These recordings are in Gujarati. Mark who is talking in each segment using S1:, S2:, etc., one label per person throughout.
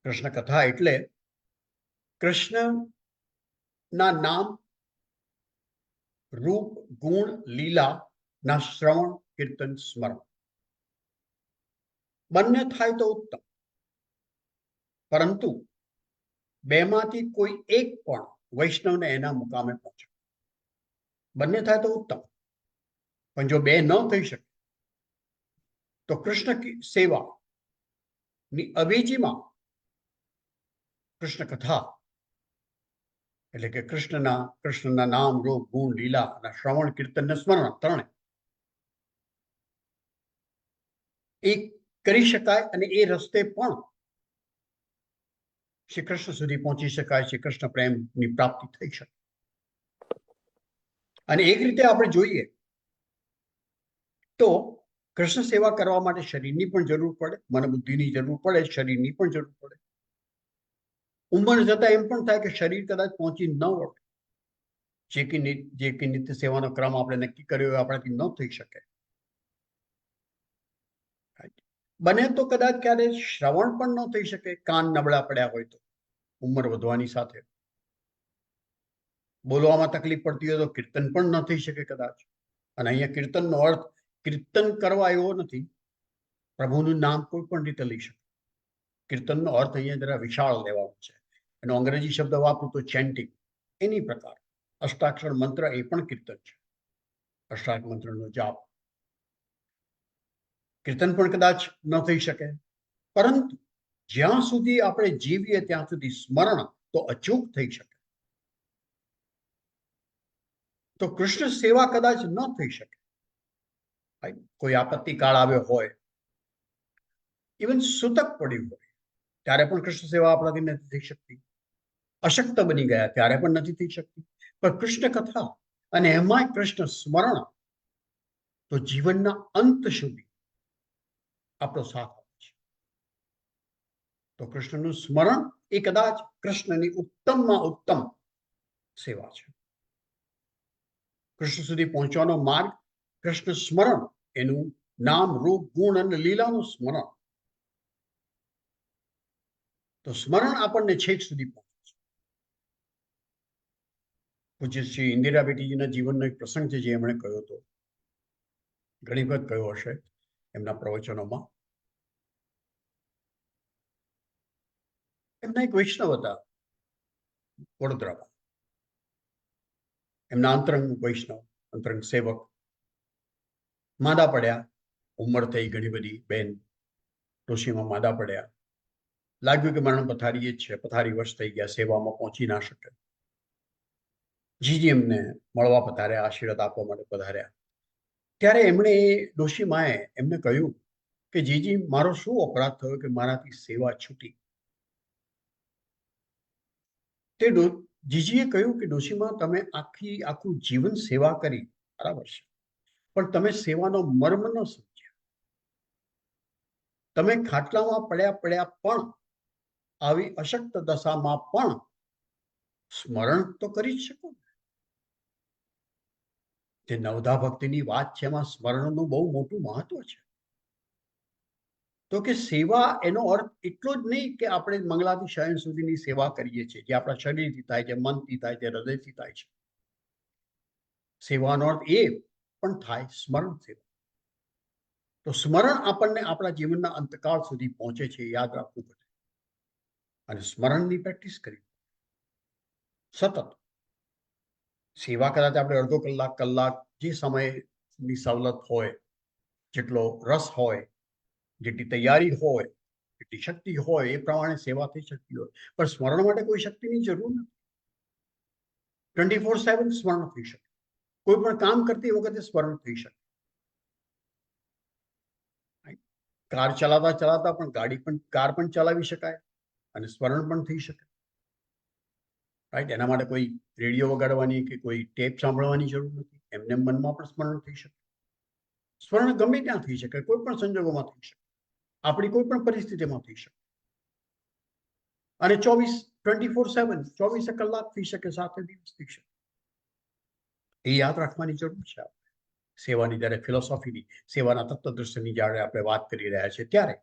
S1: કૃષ્ણ કથા એટલે કૃષ્ણના નામ, રૂપ, ગુણ, લીલા ના શ્રવણ, કીર્તન, સ્મરણ બંને થાય તો ઉત્તમ, પરંતુ બેમાંથી કોઈ એક પણ વૈષ્ણવને એના મુકામે પહોંચે. બંને થાય તો ઉત્તમ, પણ જો બે ન થઈ શકે તો કૃષ્ણ સેવા ની અવેજીમાં કૃષ્ણ કથા એટલે કે કૃષ્ણના નામ, રૂપ, ગુણ, લીલા અને શ્રવણ, કીર્તન ને સ્મરણ ત્રણે એ કરી શકાય અને એ રસ્તે પણ શ્રી કૃષ્ણ સુધી પહોંચી શકાય, શ્રી કૃષ્ણ પ્રેમની પ્રાપ્તિ થઈ શકે. અને એક રીતે આપણે જોઈએ તો કૃષ્ણ સેવા કરવા માટે શરીરની પણ જરૂર પડે, મન બુદ્ધિની જરૂર પડે, શરીરની પણ જરૂર પડે. ઉંમર જતા એમ પણ થાય કે શરીર કદાચ પહોંચી ન વળે, જે કે નિત્ય સેવાનો ક્રમ આપણે નક્કી કર્યો હોય આપણાથી ન થઈ શકે. બને તો કદાચ ક્યારે શ્રવણ પણ ન થઈ શકે, કાન નબળા પડ્યા હોય તો ઉંમર વધવાની સાથે. બોલવામાં તકલીફ પડતી હોય તો કીર્તન પણ ન થઈ શકે કદાચ. અને અહીંયા કીર્તનનો અર્થ કીર્તન કરવા એવો નથી, પ્રભુનું નામ કોઈ પણ રીતે લઈ શકે. કીર્તનનો અર્થ અહીંયા જરા વિશાળ લેવાનો છે. એનો અંગ્રેજી શબ્દ વાપરું તો ચેન્ટિંગ, એની પ્રકાર. અષ્ટાક્ષર મંત્ર એ પણ કીર્તન છે, અષ્ટાક્ષર મંત્રનો જાપ. કીર્તન પણ કદાચ ન થઈ શકે, પરંતુ જ્યાં સુધી આપણે જીવીએ ત્યાં સુધી સ્મરણ તો અચૂક થઈ શકે. તો કૃષ્ણ સેવા કદાચ ન થઈ શકે, કોઈ આપત્તિ કાળ આવ્યો હોય, ઇવન સૂતક પડ્યું હોય, ત્યારે પણ કૃષ્ણ સેવા આપણાથી નથી થઈ શકતી. અશક્ત બની ગયા ત્યારે પણ નથી થઈ શકતી. પણ કૃષ્ણ કથા અને એમાંય કૃષ્ણ સ્મરણ તો જીવનના અંત સુધી આપણો સાથ આપે છે. તો કૃષ્ણનું સ્મરણ એ કદાચ કૃષ્ણની ઉત્તમમાં ઉત્તમ સેવા છે. કૃષ્ણ સુધી પહોંચવાનો માર્ગ કૃષ્ણ સ્મરણ, એનું નામ, રૂપ, ગુણ અને લીલાનું સ્મરણ. તો સ્મરણ આપણને છેક સુધી પહોંચે છે. પૂજ્ય શ્રી ઇન્દિરા બેટીજીના જીવનનો એક પ્રસંગ છે જે એમણે કહ્યો હતો, ઘણી વખત કહ્યો હશે એમના પ્રવચનોમાં. એમના એક વૈષ્ણવ હતા વડોદરામાં, એમના અંતરંગ વૈષ્ણવ, અંતરંગ સેવક માદા પડ્યા. ઉંમર થઈ ઘણી બધી, બેન ડોશીમાં માદા પડ્યા. લાગ્યું કે મરણ પથારી જ છે, પથારી વશ થઈ ગયા, સેવામાં પહોંચી ના શકે. જીજી એમને મળવા પધાર્યા, આશીર્વાદ આપવા માટે પધાર્યા. ત્યારે એમણે એ ડોશી માએ એમને કહ્યું કે જીજી, મારો શું અપરાધ થયો કે મારાથી સેવા છૂટી? તે જીજીએ કહ્યું કે ડોશીમાં, તમે આખું જીવન સેવા કરી, બરાબર છે, પણ તમે સેવાનો મર્મ ન સમજ્યા. તમે ખાટલામાં પડ્યા પણ આવી અશક્ત દશામાં પણ સ્મરણ તો કરી જ શકો. જે નવધા ભક્તિની વાત છે એમાં સ્મરણનું બહુ મોટું મહત્વ છે. તો કે સેવા એનો અર્થ એટલો જ નહીં કે આપણે મંગળાથી શયન સુધીની સેવા કરીએ છીએ, જે આપણા શરીરથી થાય છે, મનથી થાય છે, હૃદયથી થાય છે. સેવાનો અર્થ એ પણ થાય સ્મરણ સેવા. તો સ્મરણ આપણને આપણા જીવનના અંતકાળ સુધી પહોંચે છે, યાદ રાખવું પડે. અને સ્મરણની પ્રેક્ટિસ કરી સતત. સેવા કદાચ આપણે અડધો કલાક જે સમયની સવલત હોય, જેટલો રસ હોય, જેટલી તૈયારી હોય, જેટલી શક્તિ હોય, એ પ્રમાણે સેવા થઈ શકતી હોય. પણ સ્મરણ માટે કોઈ શક્તિની જરૂર નથી. 24/7 સ્મરણ થઈ શકે. કોઈ પણ કામ કરતી વખતે સ્મરણ થઈ શકે. કાર ચલાવતા પણ કાર પણ ચલાવી શકાય અને સ્મરણ પણ થઈ શકે. રાઈટ? એના માટે કોઈ રેડિયો વગાડવાની કે કોઈ ટેપ સાંભળવાની જરૂર નથી. એમને મનમાં પણ સ્મરણ થઈ શકે. સ્મરણ ગમે ત્યાં થઈ શકે, કોઈ પણ સંજોગોમાં થઈ શકે, આપણી કોઈ પણ પરિસ્થિતિમાં થઈ શકે. અને 24/7 કલાક થઈ શકે, 7 દિવસ થઈ શકે. એ યાદ રાખવાની જરૂર છે. સેવાની જ્યારે ફિલોસોફીની, સેવાના તત્વદર્શનની જ્યારે આપણે વાત કરી રહ્યા છીએ ત્યારે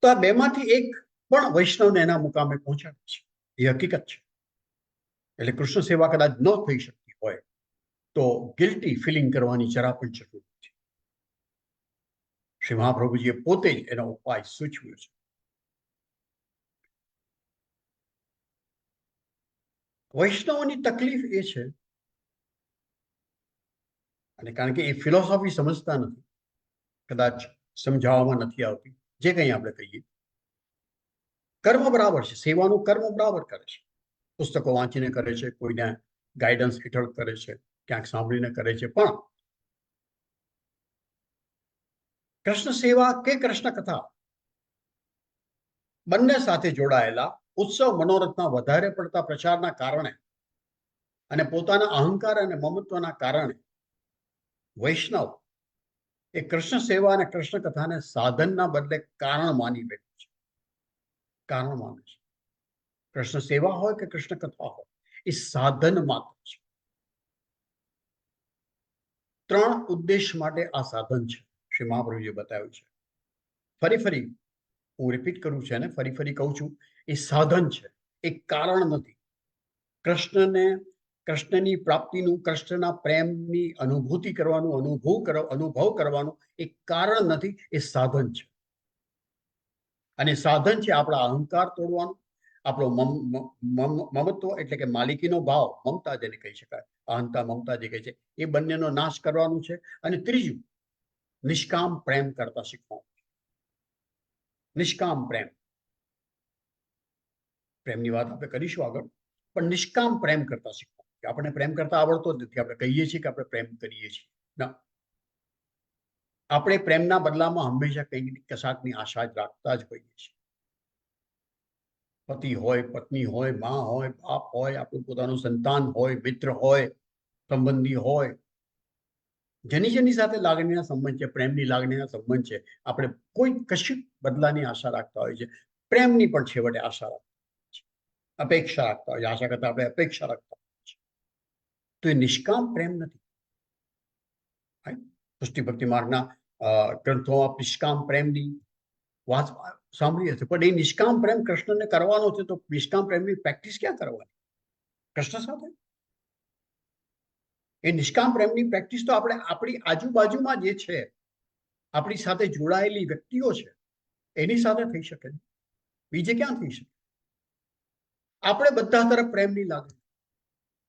S1: તો આ બેમાંથી એક પણ વૈષ્ણવને એના મુકામે પહોંચાડે છે, એ હકીકત છે. એટલે કૃષ્ણ સેવા કદાચ ન થઈ શકતી હોય તો ગિલ્ટી ફિલિંગ કરવાની જરા પણ જરૂર નથી. શ્રી મહાપ્રભુજીએ પોતે જ એનો ઉપાય સૂચવ્યો છે. વૈષ્ણવોની તકલીફ એ છે, અને કારણ કે એ ફિલોસોફી સમજતા નથી, કદાચ સમજાવવામાં નથી આવતી, જે કંઈ આપણે કહીએ કર્મ બરાબર છે, સેવાનું કર્મ બરાબર કરે છે, પુસ્તકો વાંચીને કરે છે, કોઈને ગાઈડન્સ હેઠળ કરે છે, ક્યાંક સાંભળીને કરે છે, પણ કૃષ્ણ સેવા કે કૃષ્ણ કથા બંને સાથે જોડાયેલા ઉત્સવ મનોરથના વધારે પડતા પ્રચારના કારણે અને પોતાના અહંકાર અને મમત્વના કારણે વૈષ્ણવ એ કૃષ્ણ સેવા અને કૃષ્ણ કથાને સાધનના બદલે કારણ માની બેઠું છે, કારણ માને છે. કૃષ્ણ સેવા હોય કે કૃષ્ણ કથા હોય, એ સાધન માત્ર છે. 3 ઉદ્દેશ માટે આ સાધન છે, શ્રી મહાપ્રભુજીએ બતાવ્યું છે. ફરી હું રિપીટ કરું છું અને ફરી કહું છું, એ સાધન છે, એ કારણ નથી. કૃષ્ણની પ્રાપ્તિનું, કૃષ્ણના પ્રેમની અનુભૂતિ કરવાનું, અનુભવ કરવાનું એ કારણ નથી, એ સાધન છે. અને સાધન છે આપણા અહંકાર તોડવાનું, આપણો મમત્વ એટલે કે માલિકીનો ભાવ, મમતા જેને કહી શકાય, અહંતા મમતા જે કહે છે, એ બંનેનો નાશ કરવાનું છે. અને ત્રીજું, નિષ્કામ પ્રેમ કરતા શીખવાનું. નિષ્કામ પ્રેમની વાત આપણે કરીશું આગળ, પણ નિષ્કામ પ્રેમ કરતા શીખવાનું. કે આપણે પ્રેમ કરતા આવડતો જ નથી, આપણે કહીએ છીએ કે આપણે પ્રેમ કરીએ છીએ, ના, આપણે પ્રેમના બદલામાં હંમેશા કંઈક કશાકની આશા જ રાખતા જ હોઈએ છીએ. પતિ હોય, પત્ની હોય, મા હોય, બાપ હોય, આપણું પોતાનું સંતાન હોય, મિત્ર હોય, સંબંધી હોય, જેની સાથે લાગણીના સંબંધ છે, પ્રેમની લાગણીના સંબંધ છે, આપણે કોઈ કશી બદલાની આશા રાખતા હોય છે. પ્રેમની પણ છેવટે આશા રાખતા હોય છે, અપેક્ષા રાખતા હોય છે, આશા કરતા આપણે અપેક્ષા રાખતા હોય છે. તો એ નિષ્કામ પ્રેમ નથી. પુષ્ટિ ભક્તિ માર્ગના ગ્રંથોમાં નિષ્કામ પ્રેમની વાત સાંભળી હશે, પણ એ નિષ્કામ પ્રેમ કૃષ્ણને કરવાનો છે, તો નિષ્કામ પ્રેમની પ્રેક્ટિસ ક્યાં કરવાની? કૃષ્ણ સાથે. એ નિષ્કામ પ્રેમની પ્રેક્ટિસ તો આપણે આપણી આજુબાજુમાં જે છે, આપણી સાથે જોડાયેલી વ્યક્તિઓ છે, એની સાથે થઈ શકે, બીજે ક્યાં થઈ શકે? આપણે બધા તરફ પ્રેમની લાગણી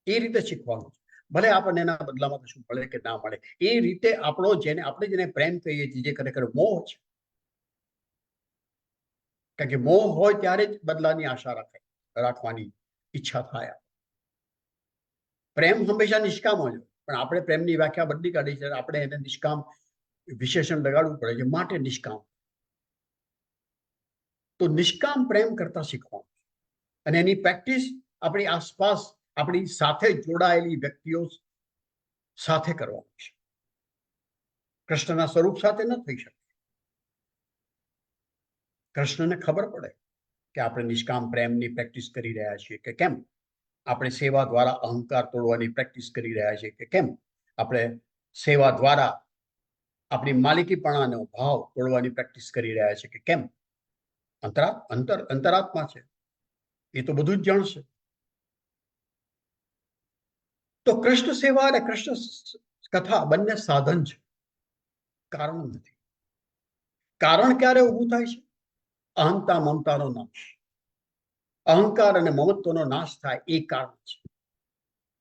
S1: એ રીતે શીખવાનું છે. ભલે આપણને એના બદલામાં કશું મળે કે ના મળે, એ રીતે આપણે જેને પ્રેમ કહીએ છીએ, જે ખરેખર મોહ છે, કારણ કે મોહ હોય ત્યારે જ બદલાની આશા રાખવાની ઈચ્છા થાય. પ્રેમ હંમેશા નિષ્કામ હોય, પણ આપણે પ્રેમની વ્યાખ્યા બદલી કાઢી છે, આપણે એને નિષ્કામ વિશેષણ લગાડવું પડે છે, માટે નિષ્કામ. તો નિષ્કામ પ્રેમ કરતા શીખવાનું, અને એની પ્રેક્ટિસ આપણી આસપાસ આપણી સાથે જોડાયેલી વ્યક્તિઓ સાથે કરવાનું છે. કૃષ્ણના સ્વરૂપ સાથે ન થઈ શકે. કૃષ્ણને ખબર પડે કે આપણે નિષ્કામ પ્રેમની પ્રેક્ટિસ કરી રહ્યા છીએ કે કેમ, આપણે સેવા દ્વારા અહંકાર તોડવાની પ્રેક્ટિસ કરી રહ્યા છીએ કે કેમ, આપણે સેવા દ્વારા આપણી માલિકીપણાનો ભાવ તોડવાની પ્રેક્ટિસ કરી રહ્યા છીએ કે કેમ. અંતરાત્મા છે, એ તો બધું જ જાણશે. તો કૃષ્ણ સેવા અને કૃષ્ણ કથા બંને સાધન છે, કારણ નથી. કારણ ક્યારે ઊભું થાય છે? અહંતા મમતાનો નાશ, અહંકાર અને મમત્વનો નાશ થાય, એ કારણ છે.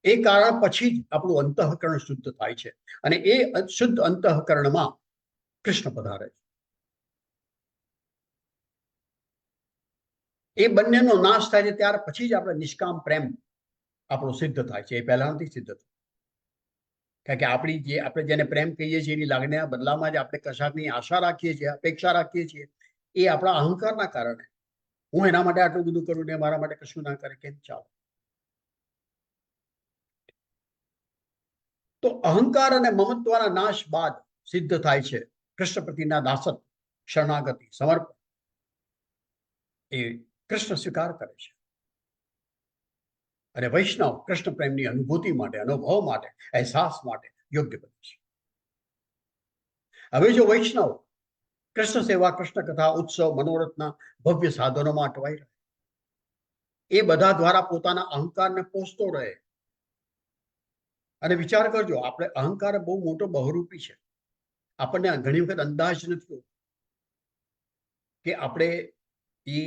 S1: એ કારણ પછી જ આપણું અંતઃકરણ શુદ્ધ થાય છે, અને એ શુદ્ધ અંતઃકરણમાં કૃષ્ણ પધારે છે. એ બંનેનો નાશ થાય છે, ત્યાર પછી જ આપણે નિષ્કામ પ્રેમ આપણો સિદ્ધ થાય છે. એ પહેલા નથી સિદ્ધ થતું, કારણ કે આપણે જેને પ્રેમ કહીએ છીએ, એની લાગણીના બદલામાં જ આપણે કશાકની આશા રાખીએ છીએ, અપેક્ષા રાખીએ છીએ. એ આપણા અહંકારના કારણે, હું એના માટે આટલું બધું કરું ને મારા માટે કશું ના કરે, કેમ ચાલે? તો અહંકાર અને મમત્વના નાશ બાદ સિદ્ધ થાય છે કૃષ્ણ પ્રતિના દાસત્વ, શરણાગતિ, સમર્પણ. એ કૃષ્ણ સ્વીકાર કરે છે, અને વૈષ્ણવ કૃષ્ણ પ્રેમની અનુભૂતિ માટે, અનુભવ માટે, અહેસાસ માટે યોગ્ય બને છે. હવે જો વૈષ્ણવ કૃષ્ણ સેવા, કૃષ્ણ કથા, ઉત્સવ, મનોરથના ભવ્ય સાધનોમાં અટવાઈ રહે, એ બધા દ્વારા પોતાના અહંકારને પોષતો રહે. અને વિચાર કરજો, આપણે અહંકાર બહુ મોટો બહુરૂપી છે. આપણને ઘણી વખત અંદાજ નથી કે આપણે એ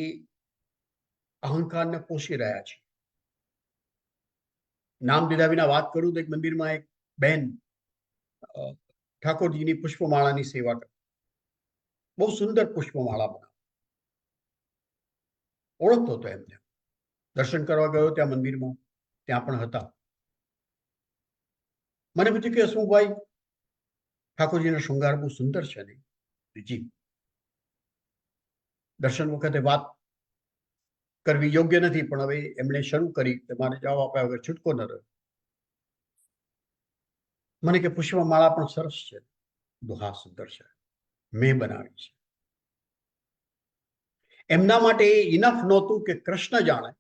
S1: અહંકારને પોષી રહ્યા છીએ. નામ લીધા વિના વાત કરું તો એક મંદિરમાં એક બેન ઠાકોરજીની પુષ્પમાળાની સેવા કરતી, બહુ સુંદર પુષ્પમાળા બનાવી, ઓળખતો હતો એમને. દર્શન કરવા ગયો ત્યાં મંદિરમાં, ત્યાં પણ હતા. મને પૂછ્યું કે શું ભાઈ, ઠાકોરજીનો શૃંગાર બહુ સુંદર છે ને? જી. દર્શન વખતે વાત કરવી યોગ્ય નથી, પણ હવે એમણે શરૂ કરી, મારે જવાબ આપ્યા વગર છૂટકો ન રહ્યો. મને કે પુષ્પમાળા પણ સરસ છે. હા, સુંદર છે, મેં બનાવી છે. એમના માટે એ ઇનફ નહોતું કે કૃષ્ણ જાણે,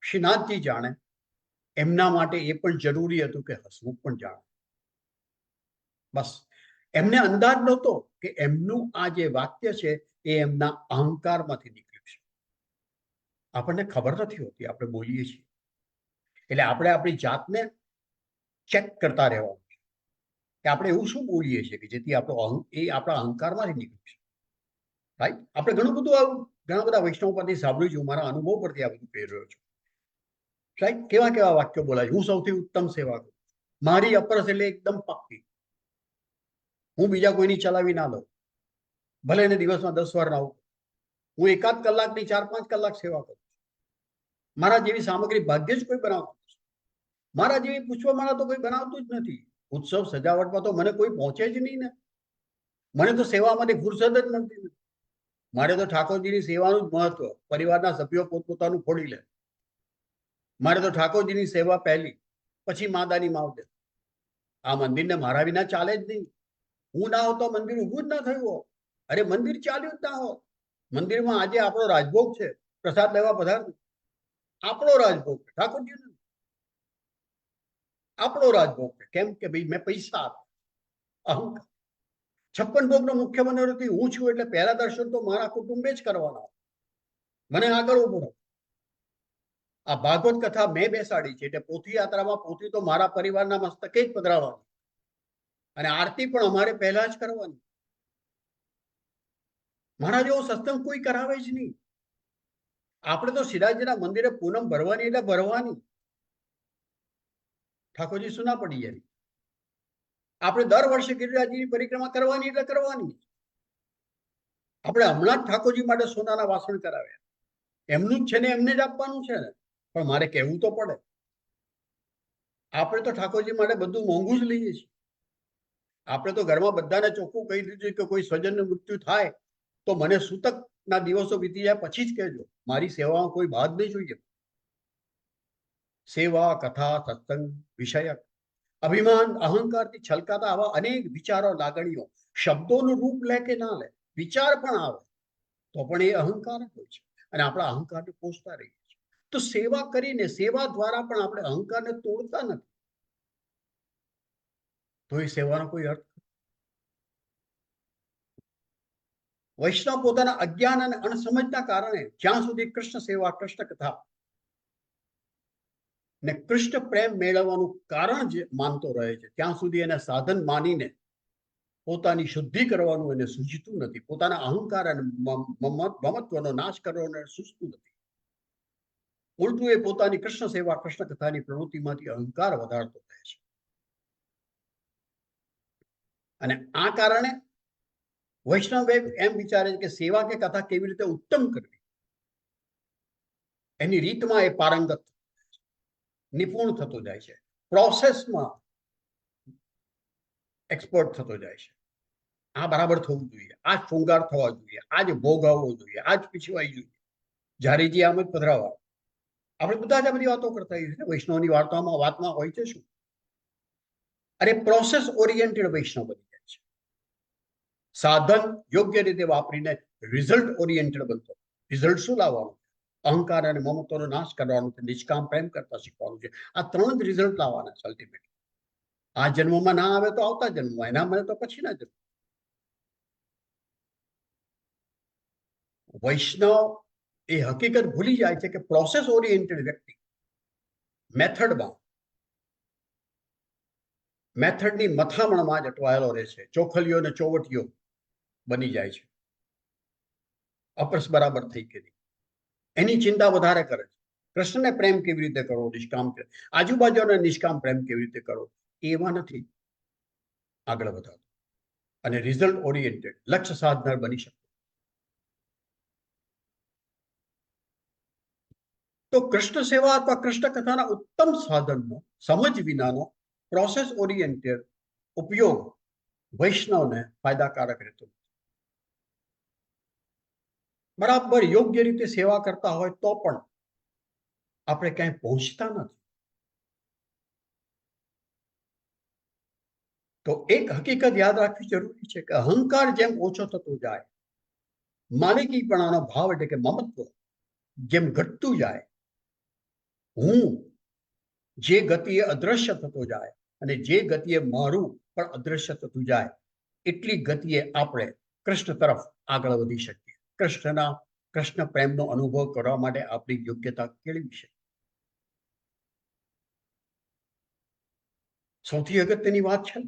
S1: શ્રીનાથજી જાણે, એમના માટે એ પણ જરૂરી હતું કે હસમુખ પણ જાણે. બસ એમને અંદાજ નહોતો કે એમનું આ જે વાક્ય છે એ એમના અહંકારમાંથી નીકળ્યું છે. આપણને ખબર નથી હોતી, આપણે બોલીએ છીએ. એટલે આપણે આપણી જાતને ચેક કરતા રહેવાનું છે કે આપણે એવું શું બોલીએ છીએ કે જેથી આપણો એ આપણા અહંકારમાંથી નીકળ્યું છે. રાઈટ? આપણે ઘણું બધું આવું ઘણા બધા વૈષ્ણવ પરથી સાંભળ્યું છે, મારા અનુભવ પરથી આ બધું કહી રહ્યો છું. રાઈટ? કેવા કેવા વાક્યો બોલાય? હું સૌથી ઉત્તમ સેવા કરું, મારી અપરસ એટલે એકદમ પાક્કી, હું બીજા કોઈની ચલાવી ના લઉં, ભલે એને દિવસમાં 10 વાર નાવું, હું એકાદ કલાકની 4-5 કલાક સેવા કરું. મારા જેવી સામગ્રી ભાગ્યે જ કોઈ બનાવતું નથી. મારા જેવી પુષ્પમાળા તો કોઈ બનાવતું જ નથી. ઉત્સવ સજાવટમાં તો મને કોઈ પહોંચે જ નહીં ને. મને તો સેવામાંથી ફુરસદ જ મળતી નથી. મારે તો ઠાકોરજીની સેવાનું જ મહત્વ. પરિવારના સભ્યો પોતપોતાનું ફોડી લે. મારે તો ઠાકોરજીની સેવા પહેલી, પછી માદાની માવજત. આ મંદિરને મારા વિના ચાલે જ નહીં. હું ના હોત તો મંદિર ઊભું જ ના થયું હોત. અરે મંદિર ચાલ્યું જ ના હોત. મંદિરમાં આજે આપણો રાજભોગ છે, પ્રસાદ લેવા પધારવું, આપણો રાજભોગ છે, ઠાકોરજીનો આપણો રાજભોગ છે. કેમ કે ભાઈ મેં પૈસા આપ્યા. અહંકાર. 56 ભોગનો મુખ્ય મનોરથી હું છું, એટલે પહેલા દર્શન તો મારા કુટુંબે જ કરવાના, મને આગળ ઉભો રહો. આ ભાગવત કથા મેં બેસાડી છે, એટલે પોથી યાત્રામાં પોથી તો મારા પરિવારના મસ્તકે જ પધરાવવાની, અને આરતી પણ અમારે પહેલા જ કરવાની. મારા જેવો સત્સંગ કોઈ કરાવે જ નહીં. આપણે તો સિરાજના મંદિરે પૂનમ ભરવાની એટલે ભરવાની. ઠાકોરજી સુના પડી જાય. આપણે દર વર્ષે ગિરિરાજની પરિક્રમા કરવાની એટલે કરવાની. આપણે હમણાં જ ઠાકોરજી માટે સોનાના વાસણ કરાવ્યા, એમનું જ છે ને એમને જ આપવાનું છે ને, પણ મારે કહેવું તો પડે. આપણે તો ઠાકોરજી માટે બધું મોંઘું જ લઈએ છીએ. આપણે તો ઘરમાં બધાને ચોખ્ખું કહી દીધું કે કોઈ સ્વજનનું મૃત્યુ થાય તો મને સૂતકના દિવસો વીતી જાય પછી જ કહેજો, મારી સેવામાં કોઈ બાદ નહીં જોઈએ. સેવા, કથા, સત્સંગ, વિષયક, અભિમાન, અહંકારથી છલકાતા આવા અનેક વિચારો, લાગણીઓ શબ્દોનું રૂપ લે કે ના લે, વિચાર પણ આવે તો પણ એ અહંકાર જ હોય છે, અને આપણા અહંકારને પોષતા રહીએ છીએ. તો સેવા કરીને, સેવા દ્વારા પણ આપણે અહંકારને તોડતા નથી, તો એ સેવાનો કોઈ અર્થ. વૈષ્ણવ પોતાના અજ્ઞાન અને અણસમજના કારણે જ્યાં સુધી કૃષ્ણ સેવા, કૃષ્ણ કથા ને કૃષ્ણ પ્રેમ મેળવવાનું કારણ જે માનતો રહે છે, ત્યાં સુધી એને સાધન માનીને પોતાની શુદ્ધિ કરવાનું એને સૂઝતું નથી. પોતાના અહંકાર અને મમત્વનો નાશ કરવાનો સૂઝતું નથી. ઉલટું એ પોતાની કૃષ્ણ સેવા, કૃષ્ણ કથાની પ્રવૃત્તિમાંથી અહંકાર વધારતો રહે છે. અને આ કારણે વૈષ્ણવ એમ વિચારે છે કે સેવા કે કથા કેવી રીતે ઉત્તમ કરવી, એની રીતમાં એ પારંગત, નિપુણ થતો જાય છે, પ્રોસેસમાં એક્સપર્ટ થતો જાય છે. આ બરાબર થવું જોઈએ, આ શૃંગાર થવા જોઈએ, આ જ ભોગ આવવો જોઈએ, આ જ પીછવાઈ જોઈએ, જારીજી આમ જ પધરાવા. આપણે બધા જ આ બધી વાતો કરતા હોઈએ છીએ. વૈષ્ણવની વાતમાં હોય છે શું? અરે પ્રોસેસ ઓરિએન્ટેડ વૈષ્ણવ બની જાય છે. સાધન યોગ્ય રીતે વાપરીને રિઝલ્ટ ઓરિએન્ટેડ બનતો. રિઝલ્ટ શું લાવવાનું? અહંકાર અને મમત્વનો નાશ કરવાનો છે, નિષ્કામ પ્રેમ કરતા શીખવાનું છે. આ 3 જ રિઝલ્ટ લાવવાના છે અલ્ટિમેટલી. આ જન્મમાં ના આવે તો આવતા જન્મમાં, એના મળે તો પછીના જન્મ. વૈષ્ણવ એ હકીકત ભૂલી જાય છે કે પ્રોસેસ ઓરિએન્ટેડ વ્યક્તિ મેથડમાં મેથડની મથામણમાં જ અટવાયેલો રહે છે, ચોખલીઓ ને ચોવટીઓ બની જાય છે, અપરસ બરાબર થઈ કે નહીં એની ચિંતા વધારે કરે છે. કૃષ્ણને પ્રેમ કેવી રીતે કરવો, નિષ્કામ આજુબાજુને નિષ્કામ પ્રેમ કેવી રીતે કરવો, એમાં નથી આગળ વધારતો અને રિઝલ્ટ ઓરિએન્ટેડ લક્ષ્ય સાધનાર બની શકે. તો કૃષ્ણ સેવા અથવા કૃષ્ણ કથાના ઉત્તમ સાધનનો સમજ વિનાનો પ્રોસેસ ઓરિએન્ટેડ ઉપયોગ વૈષ્ણવને ફાયદાકારક રહેતો. બરાબર યોગ્ય રીતે સેવા કરતા હોય તો પણ આપણે ક્યાંય પહોંચતા નથી. તો એક હકીકત યાદ રાખવી જરૂરી છે કે અહંકાર જેમ ઓછો થતો જાય, માલિકીપણાનો ભાવ એટલે કે મમત્વ જેમ ઘટતું જાય, હું જે ગતિએ અદ્રશ્ય થતો જાય અને જે ગતિએ મારું પણ અદ્રશ્ય થતું જાય, એટલી ગતિએ આપણે કૃષ્ણ તરફ આગળ વધી શકીએ. કૃષ્ણ પ્રેમનો અનુભવ કરવા માટે આપણી યોગ્યતા કેળવી છે. સૌથી અગત્યની વાત છે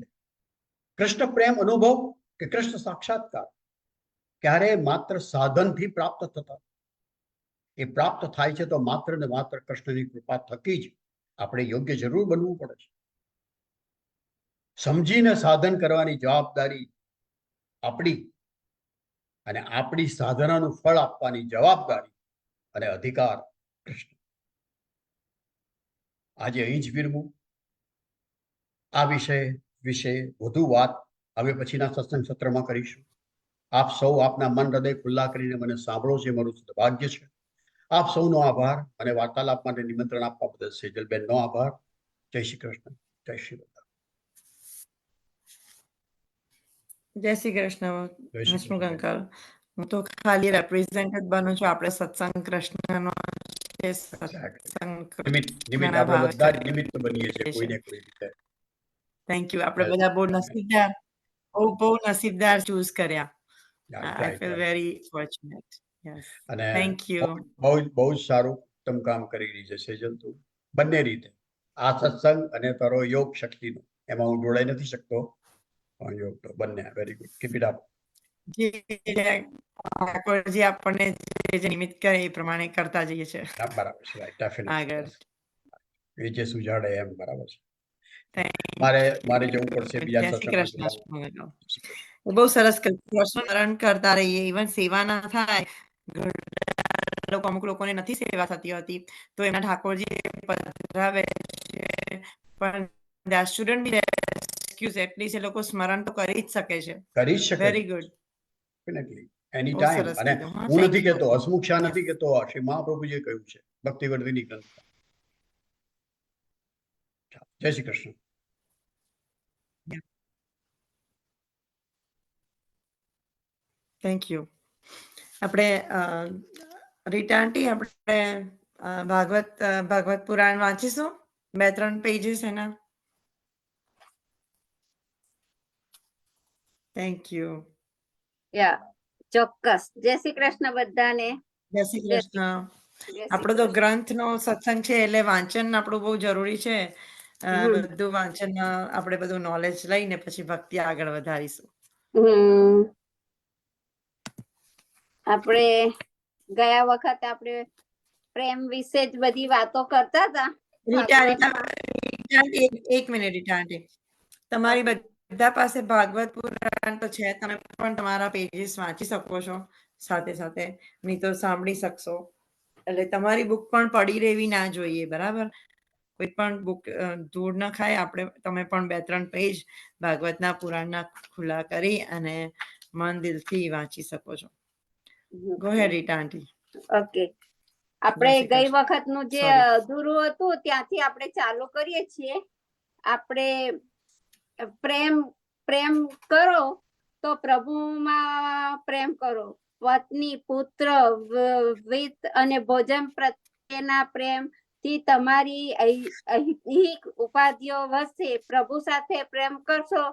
S1: કૃષ્ણ પ્રેમ અનુભવ કે કૃષ્ણ સાક્ષાત્કાર ક્યારે માત્ર સાધનથી પ્રાપ્ત થતા. એ પ્રાપ્ત થાય છે તો માત્ર ને માત્ર કૃષ્ણની કૃપા થકી જ આપણે યોગ્ય જરૂર બનવું પડે છે. સમજીને સાધન કરવાની જવાબદારી આપણી અને આપણી સાધનાનું ફળ આપવાની જવાબદારી અને અધિકાર કૃષ્ણ. આજે અહીં જ વિરમું. આ વિશે વધુ વાત હવે પછીના સત્સંગ સત્રમાં કરીશું. આપ સૌ આપના મન હૃદય ખુલ્લા કરીને મને સાંભળો છે, મારું સદભાગ્ય છે. આપ સૌનો આભાર અને વાર્તાલાપ માટે નિમંત્રણ આપવા બદલ સેજલબેનનો આભાર. જય શ્રી કૃષ્ણ. જય શ્રી રામ.
S2: જય શ્રી કૃષ્ણ હસમુખ અંકલ. હું તો ખાલી રેપ્રેઝેન્ટ જ બનું છું. આપણે સત્સંગ કૃષ્ણનો છે,
S1: નિમિત્ત આપણે બધા જ નિમિત્ત બનીએ છીએ કોઈને કોઈ રીતે.
S2: Thank you. આપણે બધા બહુ નસીબદાર, બહુ નસીબદાર ચૂઝ કર્યા. I feel very fortunate. Yes,
S1: અને
S2: થેન્ક યુ.
S1: બહુ જ સારું ઉત્તમ કામ કરી રહી છે સેજલ. તું બંને રીતે આ સત્સંગ અને તારો યોગ શક્તિનો, એમાં હું જોડાઈ નથી શકતો, યોગ તો બંને very good. Keep it up.
S2: Thakorji આપણને જે નિમિત્ત કરે એ પ્રમાણે કરતા જઈએ છે.
S1: બરાબર છે, રાઈટ, ડેફિનેટલી.
S2: આગળ
S1: એ જે સુજાડે એમ બરાબર છે. મારે જવું પડશે બીજા સત્સંગમાં.
S2: બહુ સરસ સ્મરણ કરતા રહીએ. ઇવન સેવા ના થાય, અમુક લોકોને નથી સેવા થતી હોતી તો એના ઠાકોરજી પધરાવે છે, પણ that shouldn't be the excuse. At least એ લોકો સ્મરણ તો કરી જ શકે છે.
S1: કરી શકે.
S2: Very good.
S1: Definitely any time. અને હું નથી કહેતો, હસમુખ શાહ નથી કહેતો, શ્રી મહાપ્રભુજીએ કહ્યું છે ભક્તિવર્ધિની ગ્રંથમાં. જય શ્રી કૃષ્ણ.
S2: Thank you. આપણે રીટા આંટી, આપણે ભાગવત પુરાણ વાંચીશું 2-3 પેજીસ એના. Thank you.
S3: યા, ચોક્કસ. જય શ્રી કૃષ્ણ બધાને.
S2: જય શ્રી કૃષ્ણ. આપણો તો ગ્રંથનો સત્સંગ છે એટલે વાંચન આપણું બહુ જરૂરી છે. બધું વાંચન આપણે બધું નોલેજ લઈને પછી ભક્તિ આગળ વધારીશું.
S3: આપણે ગયા વખત આપણે પ્રેમ વિશે જ બધી વાતો કરતા હતા.
S2: એક મિનિટ રીટા આંટી, તમારી બધા પાસે ભાગવત પુરાણ તો છે, તમે પણ તમારા પેજીસ વાંચી શકો છો સાથે સાથે, નહીં તો સાંભળી શકશો. એટલે તમારી બુક પણ પડી રહેવી ના જોઈએ, બરાબર? કોઈ પણ બુક ધૂળ ન ખાય. તમે પણ 2-3 પેજ ભાગવતના પુરાણના ખુલ્લા કરી અને મન દિલથી વાંચી શકો છો. ગો હેડ રીટા આંટી.
S3: ઓકે, આપણે ગઈ વખતનું જે અધૂરું હતું ત્યાંથી આપણે ચાલુ કરીએ છીએ. આપણે પ્રેમ કરો તો પ્રભુમાં પ્રેમ કરો. પત્ની, પુત્ર, વિત્ત અને ભોજન પ્રત્યેના પ્રેમ થી તમારી ઐહિક ઉપાધિઓ વધશે. પ્રભુ સાથે પ્રેમ કરશો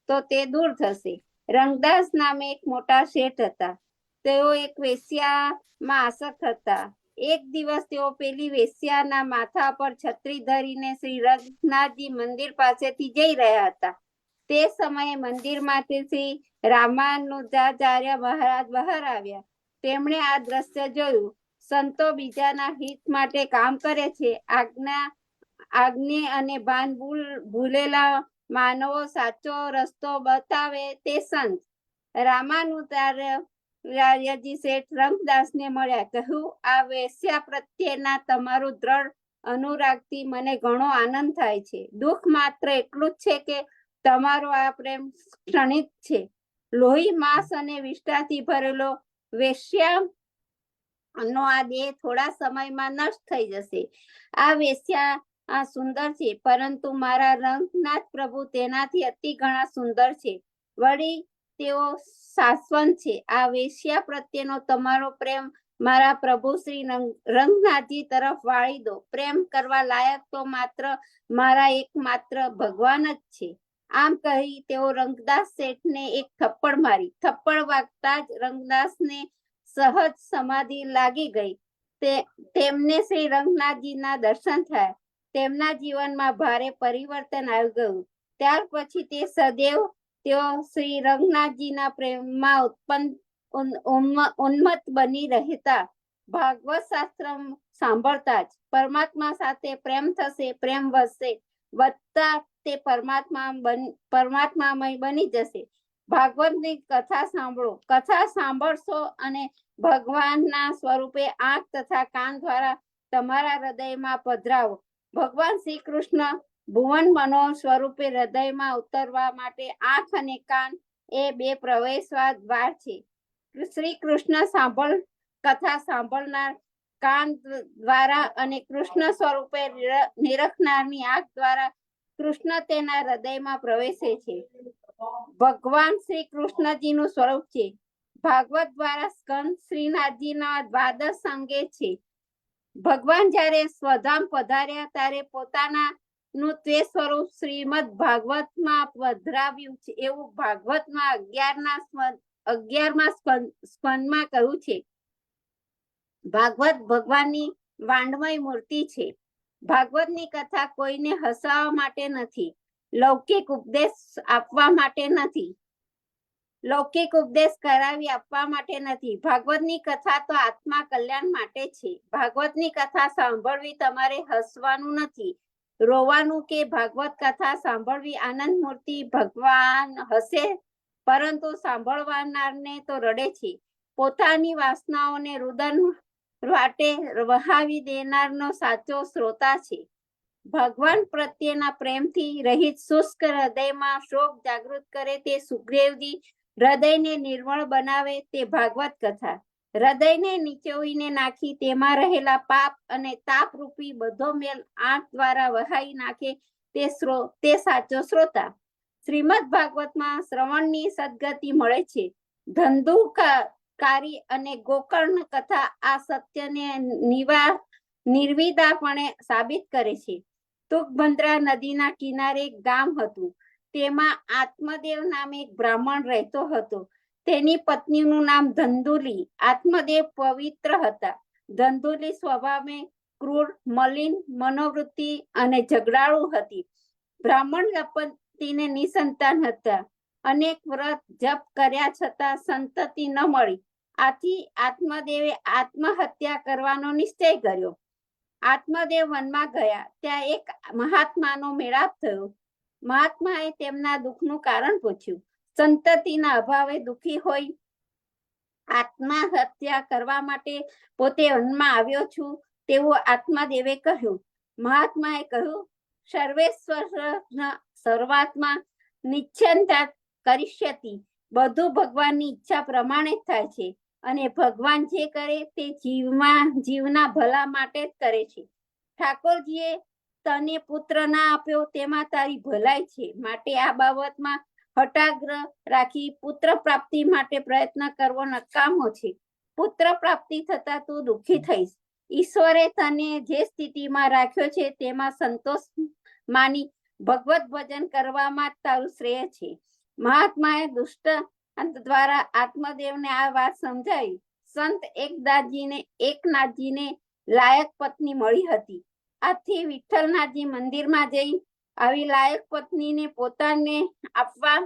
S3: તો તે દૂર થશે. રંગદાસ નામે એક મોટા શેઠ હતા. તેઓ એક વેશ્યામાં આસક્ત હતા. એક દિવસ તેઓ પેલી વેશ્યાના માથા પર છત્રી ધરીને શ્રી રંગનાથજી મંદિર પાસેથી જઈ રહ્યા હતા. તે સમયે મંદિરમાંથી શ્રી રામાનુજાચાર્ય મહારાજ બહાર આવ્યા. તેમણે આ દ્રશ્ય જોયું. સંતો બીજાના હિત માટે કામ કરે છે. આજ્ઞા અને ભાન ભૂલેલા માનવો સાચો રસ્તો બતાવે તે સંત. રામાનુજાચાર્યજી શેઠ રંગદાસને મળ્યા. કહ્યું, આ વેશ્યા પ્રત્યેના તમારું દ્રઢ અનુરાગથી મને ઘણો આનંદ થાય છે. દુઃખ માત્ર એટલું જ છે કે તમારો આ પ્રેમ ક્ષણિક છે. લોહી, માંસ અને વિષ્ઠાથી ભરેલો વેશ્યાનો આ દેહ થોડા સમયમાં નષ્ટ થઈ જશે. આ વેશ્યા સુંદર છે, પરંતુ મારા રંગનાથ પ્રભુ તેનાથી અતિ ઘણા સુંદર છે. વળી તેઓ શાશ્વત છે. આ વેશ્યા પ્રત્યેનો તમારો પ્રેમ મારા પ્રભુ શ્રી રંગનાથજી તરફ વાળી દો. પ્રેમ કરવા લાયક તો માત્ર મારા એકમાત્ર ભગવાન જ છે. આમ કહી તેઓ રંગદાસ શેઠને એક થપ્પડ મારી. થપ્પડ વાગતા જ રંગદાસને સહજ સમાધિ લાગી ગઈ. તેમને શ્રી રંગનાથજીના દર્શન થયા. તેમના જીવનમાં ભારે પરિવર્તન આવી ગયું. ત્યાર પછી તે સદૈવ તેઓ શ્રી રંગનાથજીના પ્રેમમાં ઉન્મત્ત બની રહેતા. ભાગવત શાસ્ત્ર સાંભળતા જ પરમાત્મા સાથે પ્રેમ થશે. પ્રેમ વધશે. વધતા તે પરમાત્મામય બની જશે. ભાગવતની કથા સાંભળો. કથા સાંભળશો અને ભગવાનના સ્વરૂપે આંખ તથા કાન દ્વારા તમારા હૃદયમાં પધરાવો. ભગવાન શ્રી કૃષ્ણ ભુવન મનોહર સ્વરૂપે હૃદયમાં ઉતરવા માટે આંખ અને કાન એ બે પ્રવેશવા દ્વાર છે. શ્રી કૃષ્ણ કથા સાંભળનાર કાન દ્વારા અને કૃષ્ણ સ્વરૂપે નિરખનારની આંખ દ્વારા કૃષ્ણ તેના હૃદયમાં પ્રવેશે છે. ભગવાન શ્રી કૃષ્ણજીનું સ્વરૂપ છે. ભાગવત દ્વારા સ્કંદ શ્રીનાથજીના દ્વાદશ અંગે છે. ભગવાન જ્યારે સ્વધામ પધાર્યા ત્યારે પોતાનું તે સ્વરૂપ શ્રીમદ ભાગવતમાં પધરાવ્યું છે. એવું ભાગવતમાં 11મા સ્કંદમાં કહ્યું છે. ભાગવત ભગવાનની વાંડમય મૂર્તિ છે. ભાગવતની કથા કોઈને હસાવવા માટે નથી. લૌકિક ઉપદેશ આપવા માટે નથી. લૌકિક ઉપદેશ કરાવી આપવા માટે નથી. ભાગવતની કથા તો આત્મા કલ્યાણ માટે છે. ભાગવતની કથા સાંભળવી તમારે હસવાનું નથી, રોવાનું કે ભાગવત કથા સાંભળવી આનંદ મૂર્તિ ભગવાન હસે, પરંતુ સાંભળનારને તો રડે છે. પોતાની વાસનાઓને રુદન વાટે વહાવી દેનારનો સાચો શ્રોતા છે. ભગવાન પ્રત્યેના પ્રેમથી રહિત શુષ્ક હૃદયમાં શોક જાગૃત કરે તે સુખદેવજી, હૃદયને નિર્મળ બનાવે તે ભાગવત કથા, હૃદયને નીચોવીને નાખી તેમાં રહેલા પાપ અને તાપ રૂપી બધો મેલ આંખ દ્વારા વહાઈ નાખે તે સાચો શ્રોતા. શ્રીમદ ભાગવતમાં શ્રવણની સદગતિ મળે છે. ધંધુકારી અને ગોકર્ણ કથા આ સત્યને નિર્વિદાપણે સાબિત કરે છે. તુંગભદ્રા નદીના કિનારે એક ગામ હતું. તેમાં આત્મદેવ નામે એક બ્રાહ્મણ રહેતો હતો. તેની પત્નીનું નામ ધંધુલી. આત્મદેવ પવિત્ર હતા. ધંધુલી સ્વભાવે ક્રૂર, મલિન મનોવૃત્તિ અને ઝઘડાળુ હતી. બ્રાહ્મણ દંપતીને નિસંતાન હતા. અનેક વ્રત જપ કર્યા છતાં સંતતિ ન મળી. આથી આત્મદેવે આત્મહત્યા કરવાનો નિશ્ચય કર્યો. આત્મદેવ વનમાં ગયા. ત્યાં એક મહાત્માનો મેળાપ થયો. મહાત્માએ તેમના દુઃખનું કારણ પૂછ્યું. સંતતિના અભાવે દુઃખી હોય આત્મહત્યા કરવા માટે પોતે વનમાં આવ્યો છું તેવું આત્મદેવે કહ્યું. મહાત્માએ કહ્યું, સર્વેશ્વર સર્વાત્મા નિશ્ચિંતા કરિષ્યતિ. બધું ભગવાનની ઈચ્છા પ્રમાણે જ થાય છે અને ભગવાન જે કરે તે જીવના ભલા માટે જ કરે છે. ઠાકોરજીએ તને પુત્ર ના આપ્યો તેમાં તારી ભલાઈ છે. માટે આ બાબતમાં હઠાગ્રહ રાખી પુત્ર પ્રાપ્તિ માટે પ્રયત્ન કરવો નકામો છે. પુત્ર પ્રાપ્તિ થતા તું દુઃખી થઈશ. ઈશ્વરે તને જે સ્થિતિમાં રાખ્યો છે તેમાં સંતોષ માની ભગવત ભજન કરવામાં તારું શ્રેય છે. મહાત્માએ દુષ્ટ અંત દ્વારા આત્મદેવને આ વાત સમજાઈ. સંત એકનાથજીને લાયક પત્ની મળી હતી. આથી વિઠ્ઠલનાથજી મંદિરમાં જઈ આવી લાયક પત્નીને પોતાને આપવા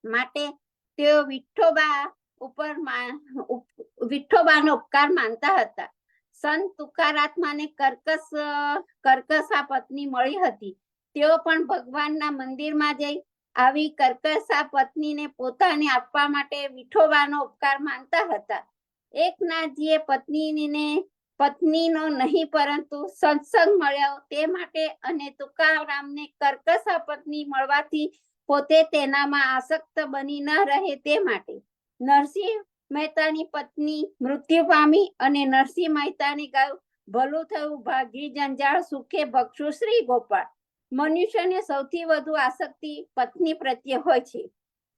S3: માટે તેઓ વિઠ્ઠોબાનો ઉપકાર માનતા હતા. સંત તુકારાત્માને કર્કશા પત્ની મળી હતી. તેઓ પણ ભગવાનના મંદિરમાં જઈ આવી કર્કશા પત્નીને પોતાને આપવા માટે વિઠ્ઠોબાનો ઉપકાર માનતા હતા. એકનાથજીએ પત્નીનો નહીં પરંતુ સત્સંગ મળ્યો તે માટે અને તુકારામને કર્કશા પત્ની મળવાથી પોતે તેનામાં આસક્ત બની ન રહે તે માટે નરસિંહ મહેતાની પત્ની મૃત્યુ પામી અને નરસિંહ મહેતાને કહ્યું, ભલું થયું, ભાગી જંજાળ, સુખે ભક્ષુ શ્રી ગોપાળ. મનુષ્યને સૌથી વધુ આસક્તિ પત્ની પ્રત્યે હોય છે.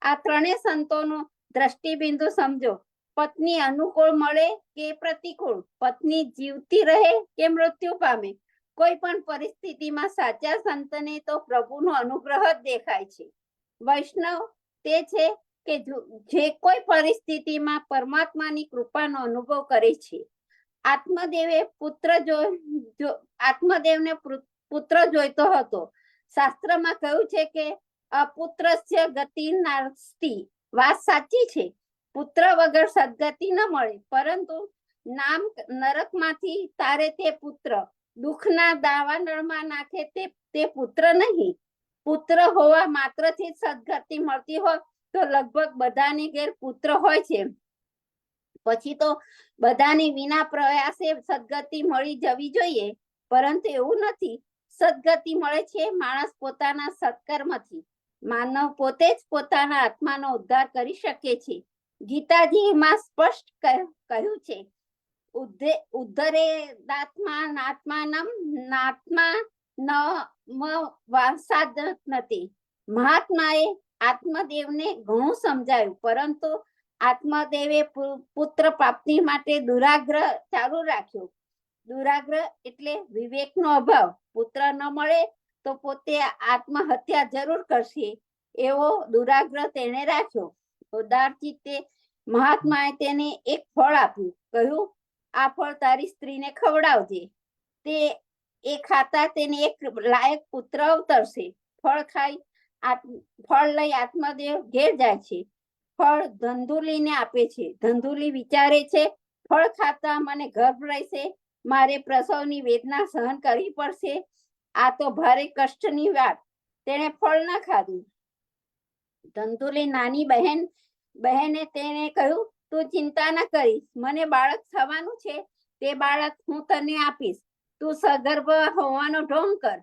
S3: આ ત્રણેય સંતોનો દ્રષ્ટિબિંદુ સમજો. પત્ની અનુકૂળ મળે કે પ્રતિકૂળ, પત્ની જીવતી રહે કે મૃત્યુ પામે, કોઈ પણ પરિસ્થિતિમાં સાચા સંતને તો પ્રભુનો અનુગ્રહ જ દેખાય છે. વૈષ્ણવ તે છે કે જે કોઈ પરિસ્થિતિમાં પરમાત્માની કૃપાનો અનુભવ કરે છે. આત્મદેવને પુત્ર જોઈતો હતો. શાસ્ત્રમાં કહ્યું છે કે અપુત્રસ્ય ગતિ નાસ્તિ. વાત સાચી છે, પુત્ર વગર સદગતિ ન મળે, પરંતુ નામ નરકમાંથી તારે તે પુત્ર દુઃખના દાવાનળમાં નાખે તે પુત્ર નહીં. પુત્ર હોવા માત્રથી જ સદગતિ મળતી હોય તો લગભગ બધાને ઘેર પુત્ર હોય છે. પછી તો બધાને વિના પ્રયાસે સદગતિ મળી જવી જોઈએ, પરંતુ એવું નથી. સદગતિ મળે છે માણસ પોતાના સત્કર્મથી. માનવ પોતે જ પોતાના આત્માનો ઉદ્ધાર કરી શકે છે. ગીતાજીમાં સ્પષ્ટ કહ્યું છે, મહાત્માએ આત્મદેવને ઘણું સમજાયું, પરંતુ આત્મદેવે પુત્ર પ્રાપ્તિ માટે દુરાગ્રહ ચાલુ રાખ્યો. દુરાગ્રહ એટલે વિવેકનો અભાવ. પુત્ર ન મળે તો પોતે આત્મહત્યા જરૂર કરશે એવો દુરાગ્રહ તેને રાખ્યો. ઉદારચિત્તે મહાત્માએ તેને એક ફળ આપ્યું. કહ્યું, આ ફળ તારી સ્ત્રીને ખવડાવજે. તે એ ખાતા તેને એક લાયક પુત્ર અવતરશે. ફળ લઈ આત્મદેવ ઘેર જાય છે. ફળ ધંધુલીને આપે છે. ધંધુલી વિચારે છે, ફળ ખાતા મને ગર્ભ રહેશે, મારે પ્રસવની વેદના સહન કરવી પડશે. આ તો ભારે કષ્ટની વાત. તેણે ફળ ન ખાધું. ધંધુલી નાની બહેને તેને કહ્યું, તું ચિંતા ન કરીશ, મને બાળક થવાનું છે, તે બાળક હું તને આપીશ, તું સગર્ભ હોવાનો ઢોંગ કર.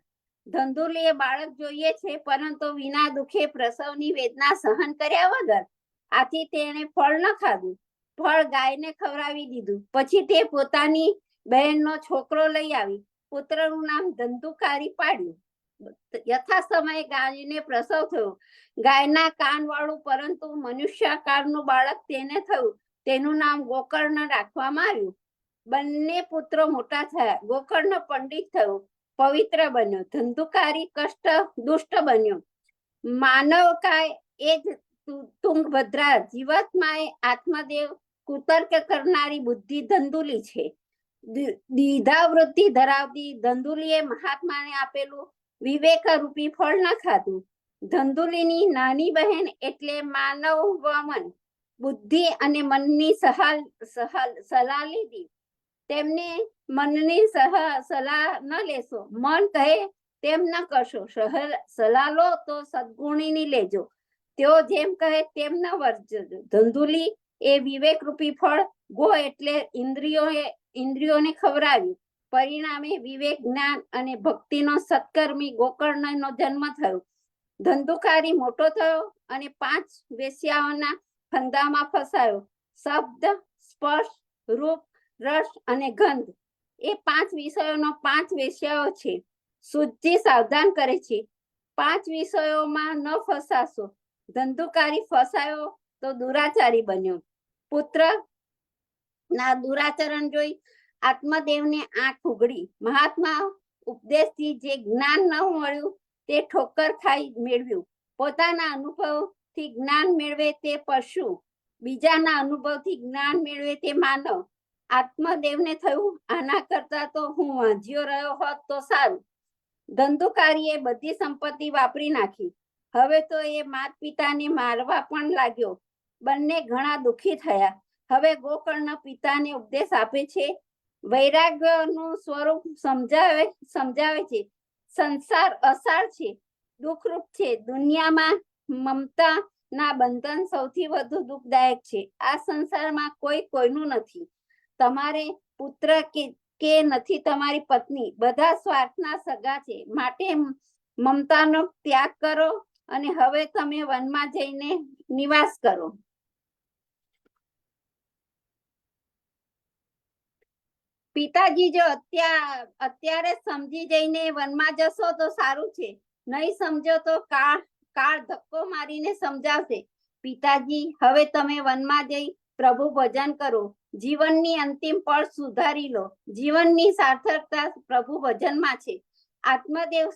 S3: ધંધુલીએ બાળક જોઈએ છે, પરંતુ વિના દુખે પ્રસવની વેદના સહન કર્યા વગર. આથી તેણે ફળ ન ખાધું. ફળ ગાયને ખવડાવી દીધું. પછી તે પોતાની બહેનનો છોકરો લઈ આવી. પુત્રનું નામ ધંધુકારી પાડ્યું. યથા સમયે ગાયને પ્રસવ થયો. ગાયના કાન વાળું પરંતુ મનુષ્યાકારનું બાળક તેને થયું. તેનું નામ ગોકર્ણ રાખવામાં આવ્યું. બંને પુત્રો મોટા થયા. ગોકર્ણ પંડિત થયો, પવિત્ર બન્યો. ધંધુકારી દુષ્ટ બન્યો. માનવકાય એ જ તુંગભદ્રા. જીવાત્માએ આત્મદેવ કુતર્ક કરનારી બુદ્ધિ ધંધુલી છે. દ્વિધાવૃત્તિ ધરાવતી ધંધુલીએ મહાત્માને આપેલું વિવેક રૂપી ફળ ન ખાધું. ધંધુલીની નાની બહેન એટલે માનવ વમન બુદ્ધિ અને મનની સલાહ લીધી. તેમને મનની સલાહ ન લેશો. મન કહે તેમ ન કરશો. સલાહ લો તો સદગુણીની લેજો. તેઓ જેમ કહે તેમ ન વર્તજો. ધંધુલી એ વિવેક રૂપી ફળ ગો એટલે ઇન્દ્રિયોને ખવડાવ્યું. પરિણામે વિવેક, જ્ઞાન અને ભક્તિનો સત્કર્મી ગોકર્ણનો જન્મ થયો. ધંધુકારી મોટો થયો અને 5 વેશ્યાઓના ફંદામાં ફસાયો. શબ્દ, સ્પર્શ, રૂપ, રસ અને ગંધ એ 5 વિષયોનો 5 વેશ્યાઓ છે. સુજી સાવધાન કરે છે, 5 વિષયોમાં ન ફસાશો. ધંધુકારી ફસાયો તો દુરાચારી બન્યો. પુત્ર ના દુરાચરણ જોઈ આત્મદેવને આંખ ઉઘડી. મહાત્મા ઉપદેશથી જે જ્ઞાન ન મળ્યું તે ઠોકર ખાઈ મેળવ્યું. પોતાના અનુભવ થી જ્ઞાન મેળવે તે પશુ, બીજાના અનુભવથી જ્ઞાન મેળવે તે માનવ. આત્મદેવને થયું આના કરતા તો હું વાંઝ્યો રહ્યો હોત તો સારું. ધંધુકારીએ બધી સંપત્તિ વાપરી નાખી. હવે તો એ માત પિતાને મારવા પણ લાગ્યો. બંને ઘણા દુઃખી થયા. હવે ગોકર્ણ પિતાને ઉપદેશ આપે છે. વૈરાગ્યનું સ્વરૂપ સમજાવે છે. સંસાર અસાર છે, દુઃખરૂપ છે. દુનિયામાં મમતા ના બંધન સૌથી વધુ દુઃખદાયક છે. આ સંસારમાં કોઈ કોઈનું નથી. તમારે પુત્ર કે નથી તમારી પત્ની, બધા સ્વાર્થના સગા છે. માટે મમતાનો ત્યાગ કરો અને હવે તમે વનમાં જઈને નિવાસ કરો. પિતાજી જો અત્યારે સમજી જઈને વનમાં જશો તો સારું છે, નહીં સમજો તો કાળ ધક્કો મારીને સમજાવશે. પિતાજી હવે તમે વનમાં જઈ પ્રભુ ભજન કરો. જીવનની અંતિમ પળ સુધારી લો. જીવનની સાર્થકતા પ્રભુ ભજનમાં છે. આત્મદેવ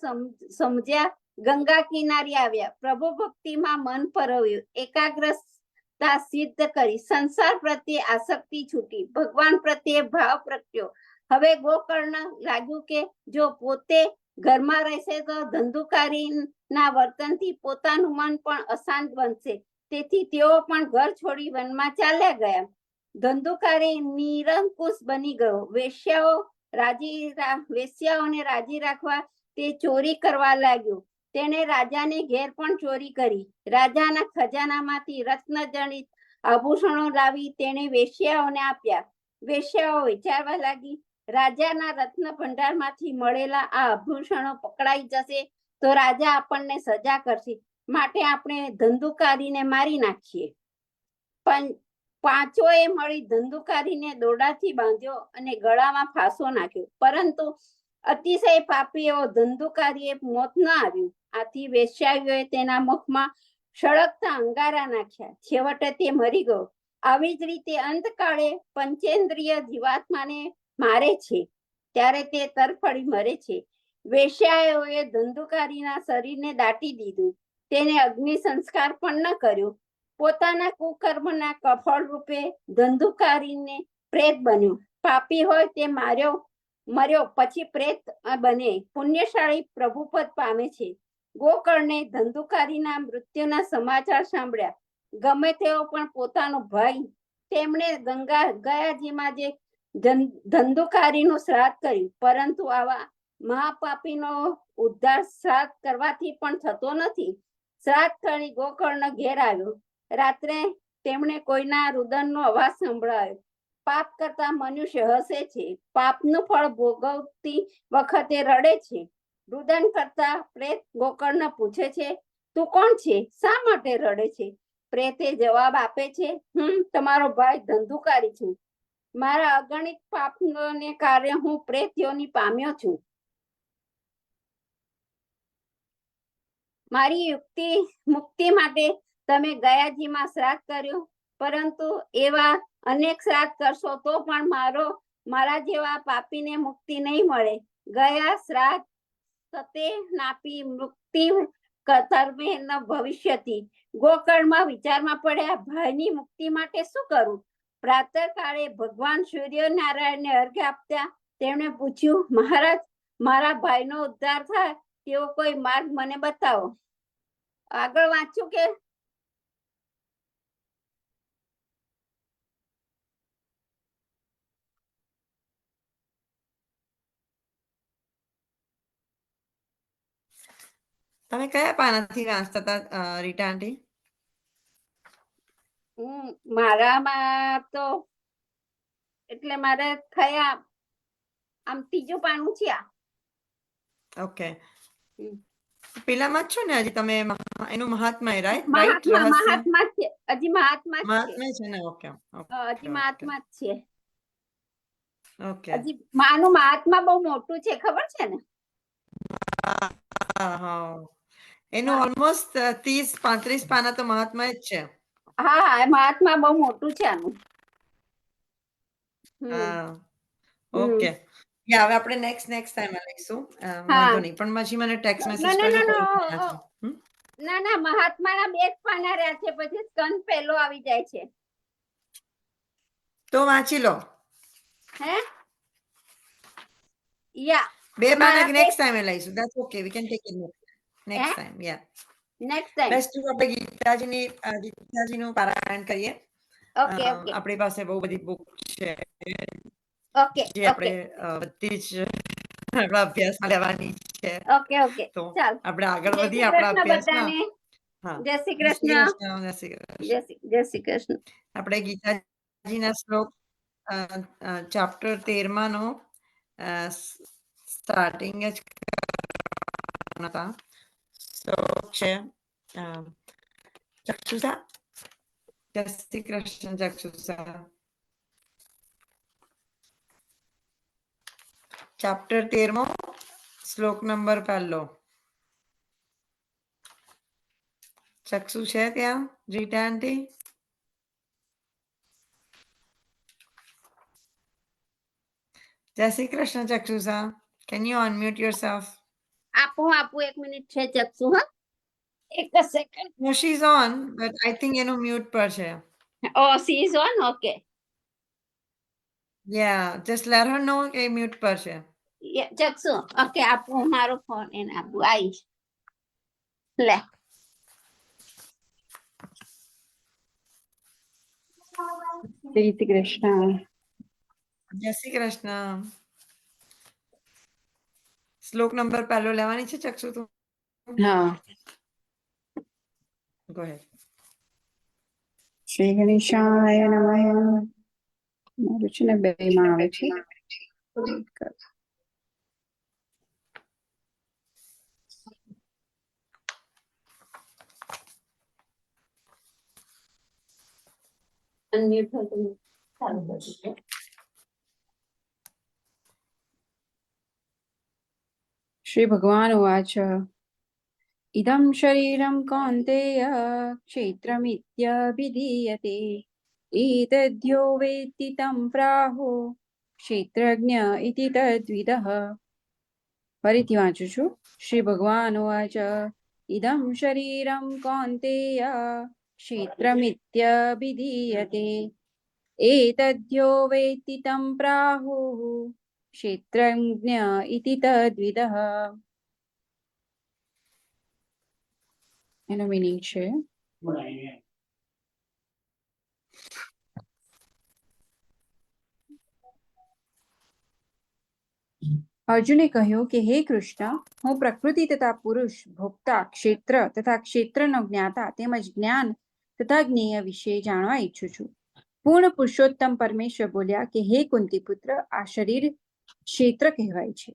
S3: સમજ્યા. ગંગા કિનારે આવ્યા. પ્રભુ ભક્તિમાં મન પરોવ્યું. એકાગ્રતા સિદ્ધ કરી. સંસાર પ્રત્યે આસક્તિ છૂટી. ભગવાન પ્રત્યે ભાવ પ્રગટ્યો. હવે ગોકર્ણ લાગ્યું કે જો પોતે ઘરમાં રહેશે તો ધંધુકારીના વર્તનથી પોતાનું મન પણ અશાંત બનશે. તેથી તેઓ પણ ઘર છોડી વનમાં ચાલ્યા ગયા. ધંધુકારી નિરંકુશ બની ગયો. વેશ્યાઓને રાજી રાખવા તે ચોરી કરવા લાગ્યો. તેણે રાજાને ઘેર પણ ચોરી કરી. રાજાના ખજાનામાંથી રત્નજડિત આભૂષણો લાવી તેણે વેશ્યાઓને આપ્યા. વેશ્યાઓ વિચારવા લાગી, રાજાના રત્ન ભંડારમાંથી મળેલા આ આભૂષણો પકડાઈ જશે તો રાજા આપણને સજા કરશે. માટે આપણે ધંધુકારીને મારી નાખીએ. પણ પાંચોએ મળી ધંધુકારીને દોરડાથી બાંધ્યો અને ગળામાં ફાંસો નાખ્યો. પરંતુ અતિશય પાપી એવો ધંધુકારીએ મોત ન આવ્યું. આથી વેશ્યાઓએ તેના મુખમાં સળગતા અંગારા નાખ્યા. છેવટે તે મરી ગયો. આવી જ રીતે અંતકાળે પંચેન્દ્રિય જીવાત્માને મારે છે ત્યારે તે તરફડી મરે છે. વેશ્યાઓએ ધંધુકારીના શરીરને દાટી દીધું. તેને અગ્નિ સંસ્કાર પણ ન કર્યો. પોતાના કુકર્મના કફળ રૂપે ધંધુકારીને પ્રેત બન્યો. પાપી હોય તે મર્યો પછી પ્રેત બને. પુણ્યશાળી પ્રભુપદ પામે છે. ગોકર્ણે ધંધુકારીના મૃત્યુના સમાચાર સાંભળ્યા. ગમે તેઓ પણ પોતાનો ભાઈ, તેમણે ગયાજીમાં જે ધંધુકારીનું શ્રાદ્ધ કર્યું. પરંતુ આવા મહાપાપીનો ઉદ્ધાર શ્રાદ્ધ કરવાથી પણ થતો નથી. શ્રાદ્ધ કરી ગોકર્ણ ઘેર આવ્યો. રાત્રે તેમણે કોઈના રુદનનો અવાજ સંભળાયો. પાપ કરતા મનુષ્ય હસે છે. પાપનું ફળ ભોગવતી વખતે રડે છે. રુદન કરતા પ્રેત ગોકર્ણ પૂછે છે, તું કોણ છે? શા માટે રડે છે? પ્રેતે જવાબ આપે છે, હું તમારો ભાઈ ધંધુકારી છું. મારા અગણિત પાપને કારણે હું પ્રેત યોનિ પામ્યો છું. મારી મુક્તિ માટે તમે ગયાજીમાં શ્રાદ્ધ કર્યું. પરંતુ એવા અનેક શ્રાદ્ધ કરશો તો પણ મારા જેવા પાપીને મુક્તિ નહીં મળે. ગયા શ્રાદ્ધ સતે નાપી મુક્તિ કતર્મે ન ભવિષ્યતિ. ગોકર્ણમાં વિચારમાં પડ્યા, ભાઈની મુક્તિ માટે શું કરું? પ્રાતઃકાળે ભગવાન સૂર્યનારાયણને અર્ઘ્ય આપતા તેમણે પૂછ્યું, મહારાજ, મારા ભાઈનો ઉદ્ધાર થાય તેવો કોઈ માર્ગ મને બતાવો. આગળ વાંચ્યું કે
S2: તમે કયા પાનાથી વાંચતા હતા રીટા આંટી?
S3: મારામાં તો એટલે મારે થયા આમ ત્રીજું પાનું છે આ.
S2: ઓકે, પેલામાં જ છો ને હજી તમે? એનું મહાત્મા રાઈટ?
S3: મહાત્મા છે, હજી મહાત્મા
S2: છે ને? ઓકે,
S3: હજી મહાત્મા જ છે.
S2: ઓકે,
S3: હજી માનું મહાત્મા બહુ મોટું છે, ખબર છે ને?
S2: એનું ઓલમોસ્ટ 30-35 પાના તો મહાત્મા જ છે.
S3: હા, મહાત્મા બહુ મોટું છે આનું.
S2: ઓકે, હવે આપણે નેક્સ્ટ ટાઈમ લઈશું. વાંધો નહીં, પણ પછી મને ટેક્સ્ટ મેસેજ કરજો.
S3: ના ના, મહાત્માના 2 જ પાના રહ્યા છે, પછી સ્કંદ પહેલો આવી જાય છે.
S2: તો વાંચી લો.
S3: હે યા
S2: 2 પાના
S3: તમારા
S2: નેક્સ્ટ ટાઈમે લઈશું. That's okay, we can take it next time. Yeah
S3: next time.
S2: Best આપણે ગીતાજીનું પારાયણ કરીએ.
S3: ઓકે ઓકે
S2: આપણી પાસે બહુ બધી બુક છે
S3: ઓકે
S2: જે
S3: ઓકે
S2: આપણે બધી જ આપણા અભ્યાસમાં લેવાની છે.
S3: ઓકે ઓકે
S2: તો
S3: ચાલ.
S2: આપણે આગળ
S3: જય
S2: વધીએ
S3: શ્રી
S2: આપણા
S3: કૃષ્ણ
S2: અભ્યાસમાં.
S3: બધાને.
S2: હા,
S3: જય શ્રી
S2: જય શ્રી
S3: કૃષ્ણ.
S2: કૃષ્ણ, જય શ્રી કૃષ્ણ.
S3: જય શ્રી કૃષ્ણ.
S2: આપણે ગીતાજીના શ્લોક ચેપ્ટર 13 નો સ્ટાર્ટિંગ જ કરવાના હતા. શ્લોક છે ચક્ષુષા. જય શ્રી કૃષ્ણ ચક્ષુષા. ચેપ્ટર 13 શ્લોક નંબર 1. ચક્ષુ છે ત્યાં રીટા આંટી? જય Shri Krishna Chakshusha. Can you unmute yourself?
S3: આપું 1 મિનિટ છે ચક્ષુ. હા, એક જ second.
S2: No, she's on, but I think એનું મ્યુટ પર છે.
S3: Oh she is on. Okay
S2: Yeah, just let her know કે મ્યુટ પર છે.
S3: ચક્ષુ. ઓકે, આપું મારો ફોન એને આપું. આવીશ લે. જય શ્રી કૃષ્ણ.
S2: જય શ્રી કૃષ્ણ. શ્લોક નંબર 1 લેવાની છે ચક્ષુ તું?
S3: હા.
S2: Go ahead.
S3: શ્રી ગણેશાય નમઃ. મારું છે ને 2 માં આવે છે. અનમ્યુટ હોય તો ચાલુ કરજો. શ્રી ભગવાન ઉવાચ ઇદં શરીરં કૌન્તેય ક્ષેત્રમિત્યભિધીયતે એતદ્યો વેત્તિ तं પ્રાહો ક્ષેત્રજ્ઞ ઇતિ તદ્વિદઃ. ફરીથી વાંચું છું. શ્રી ભગવાન ઉવાચ ઇદં શરીરં કૌન્તેય ક્ષેત્રમિત્યભિધીયતે એતદ્યો વેત્તિ तं પ્રાહુઃ ક્ષેત્રજ્ઞ ઇતિ તદ્વિદઃ. એનો મીનિંગ છે અર્જુને કહ્યું કે હે કૃષ્ણ, હું પ્રકૃતિ તથા પુરુષ, ભોક્તા, ક્ષેત્ર તથા ક્ષેત્રનો જ્ઞાતા તેમજ જ્ઞાન તથા જ્ઞેય વિશે જાણવા ઈચ્છું છું. પૂર્ણ પુરુષોત્તમ પરમેશ્વર બોલ્યા કે હે કુંતી પુત્ર, આ શરીર ક્ષેત્ર કહેવાય છે.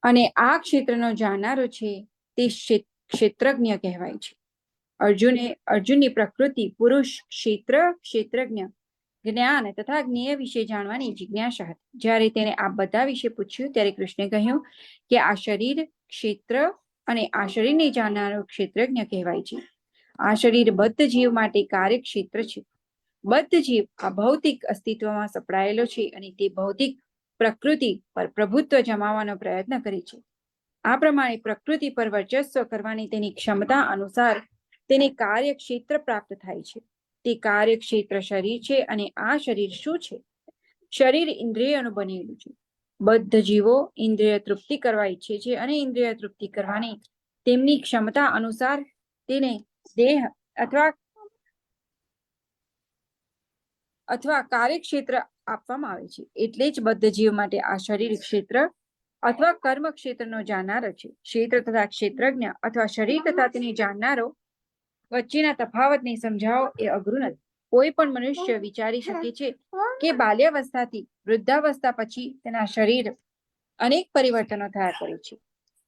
S3: અને આ ક્ષેત્રનો જાણનારો છે તે ક્ષેત્રજ્ઞ કહેવાય છે. અર્જુનની પ્રકૃતિ, પુરુષ, ક્ષેત્ર, ક્ષેત્રજ્ઞ, જ્ઞાન તથા જ્ઞેય વિશે જાણવાની જિજ્ઞાસા હતી. જ્યારે તેને આ બધા વિશે પૂછ્યું ત્યારે કૃષ્ણે કહ્યું કે આ શરીર ક્ષેત્ર અને આ શરીરને જાણનારો ક્ષેત્રજ્ઞ કહેવાય છે. આ શરીર બદ્ધ જીવ માટે કાર્યક્ષેત્ર છે. બદ્ધ જીવ આ ભૌતિક અસ્તિત્વમાં સપડાયેલો છે અને તે ભૌતિક પ્રકૃતિ પર પ્રભુત્વ જમાવવાનો પ્રયત્ન કરે છે. આ પ્રમાણે પ્રકૃતિ પર વર્ચસ્વ કરવાની તેની ક્ષમતા અનુસાર તેને કાર્યક્ષેત્ર પ્રાપ્ત થાય છે. તે કાર્યક્ષેત્ર શરીર છે. અને આ શરીર શું છે? શરીર ઇન્દ્રિયોનું બનેલું છે. બદ્ધ જીવો ઇન્દ્રિય તૃપ્તિ કરવા ઈચ્છે છે અને ઇન્દ્રિય તૃપ્તિ કરવાની તેમની ક્ષમતા અનુસાર તેને દેહ અથવા કાર્યક્ષેત્ર આપવામાં આવે છે. એટલે જ બદ્ધ જીવ માટે આ શરીર ક્ષેત્ર અથવા કર્મ ક્ષેત્રનો જાણનારો છે. ક્ષેત્ર તથા ક્ષેત્રજ્ઞ અથવા શરીર તથા તેને જાણનારો વચ્ચેના તફાવતને સમજાવો એ અઘરું નથી. કોઈ પણ મનુષ્ય વિચારી શકે છે કે બાલ્યાવસ્થાથી વૃદ્ધાવસ્થા પછી તેના શરીર અનેક પરિવર્તનો થયા કરે છે,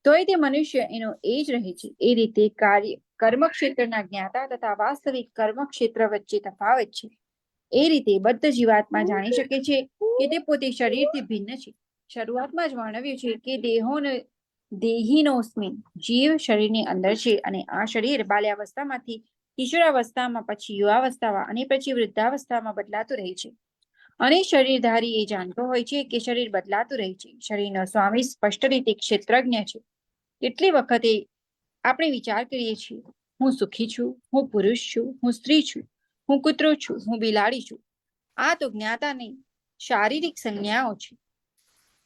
S3: તોય તે મનુષ્ય એનો એ જ રહે છે. એ રીતે કર્મ ક્ષેત્રના જ્ઞાતા તથા વાસ્તવિક કર્મ ક્ષેત્ર વચ્ચે તફાવત છે. એ રીતે બદ્ધ જીવાત્મા જાણી શકે છે કે તે પોતે શરીરથી ભિન્ન છે. શરૂઆતમાં જ વર્ણવ્યું છે કે દેહિનોસ્મિન, જીવ શરીરની અંદર છે અને આ શરીર બાલ્યાવસ્થામાંથી કિશોરાવસ્થામાં, પછી યુવાવસ્થામાં અને પછી વૃદ્ધાવસ્થામાં બદલાતું રહે છે.
S4: અને શરીરધારી એ જાણતો હોય છે કે શરીર બદલાતું રહે છે. શરીરનો સ્વામી સ્પષ્ટ રીતે ક્ષેત્રજ્ઞ છે. કેટલી વખતે આપણે વિચાર કરીએ છીએ, હું સુખી છું, હું પુરુષ છું, હું સ્ત્રી છું, હું કૂતરો છું, હું બિલાડી છું. આ તો જ્ઞાતાની શારીરિક સંજ્ઞાઓ છે,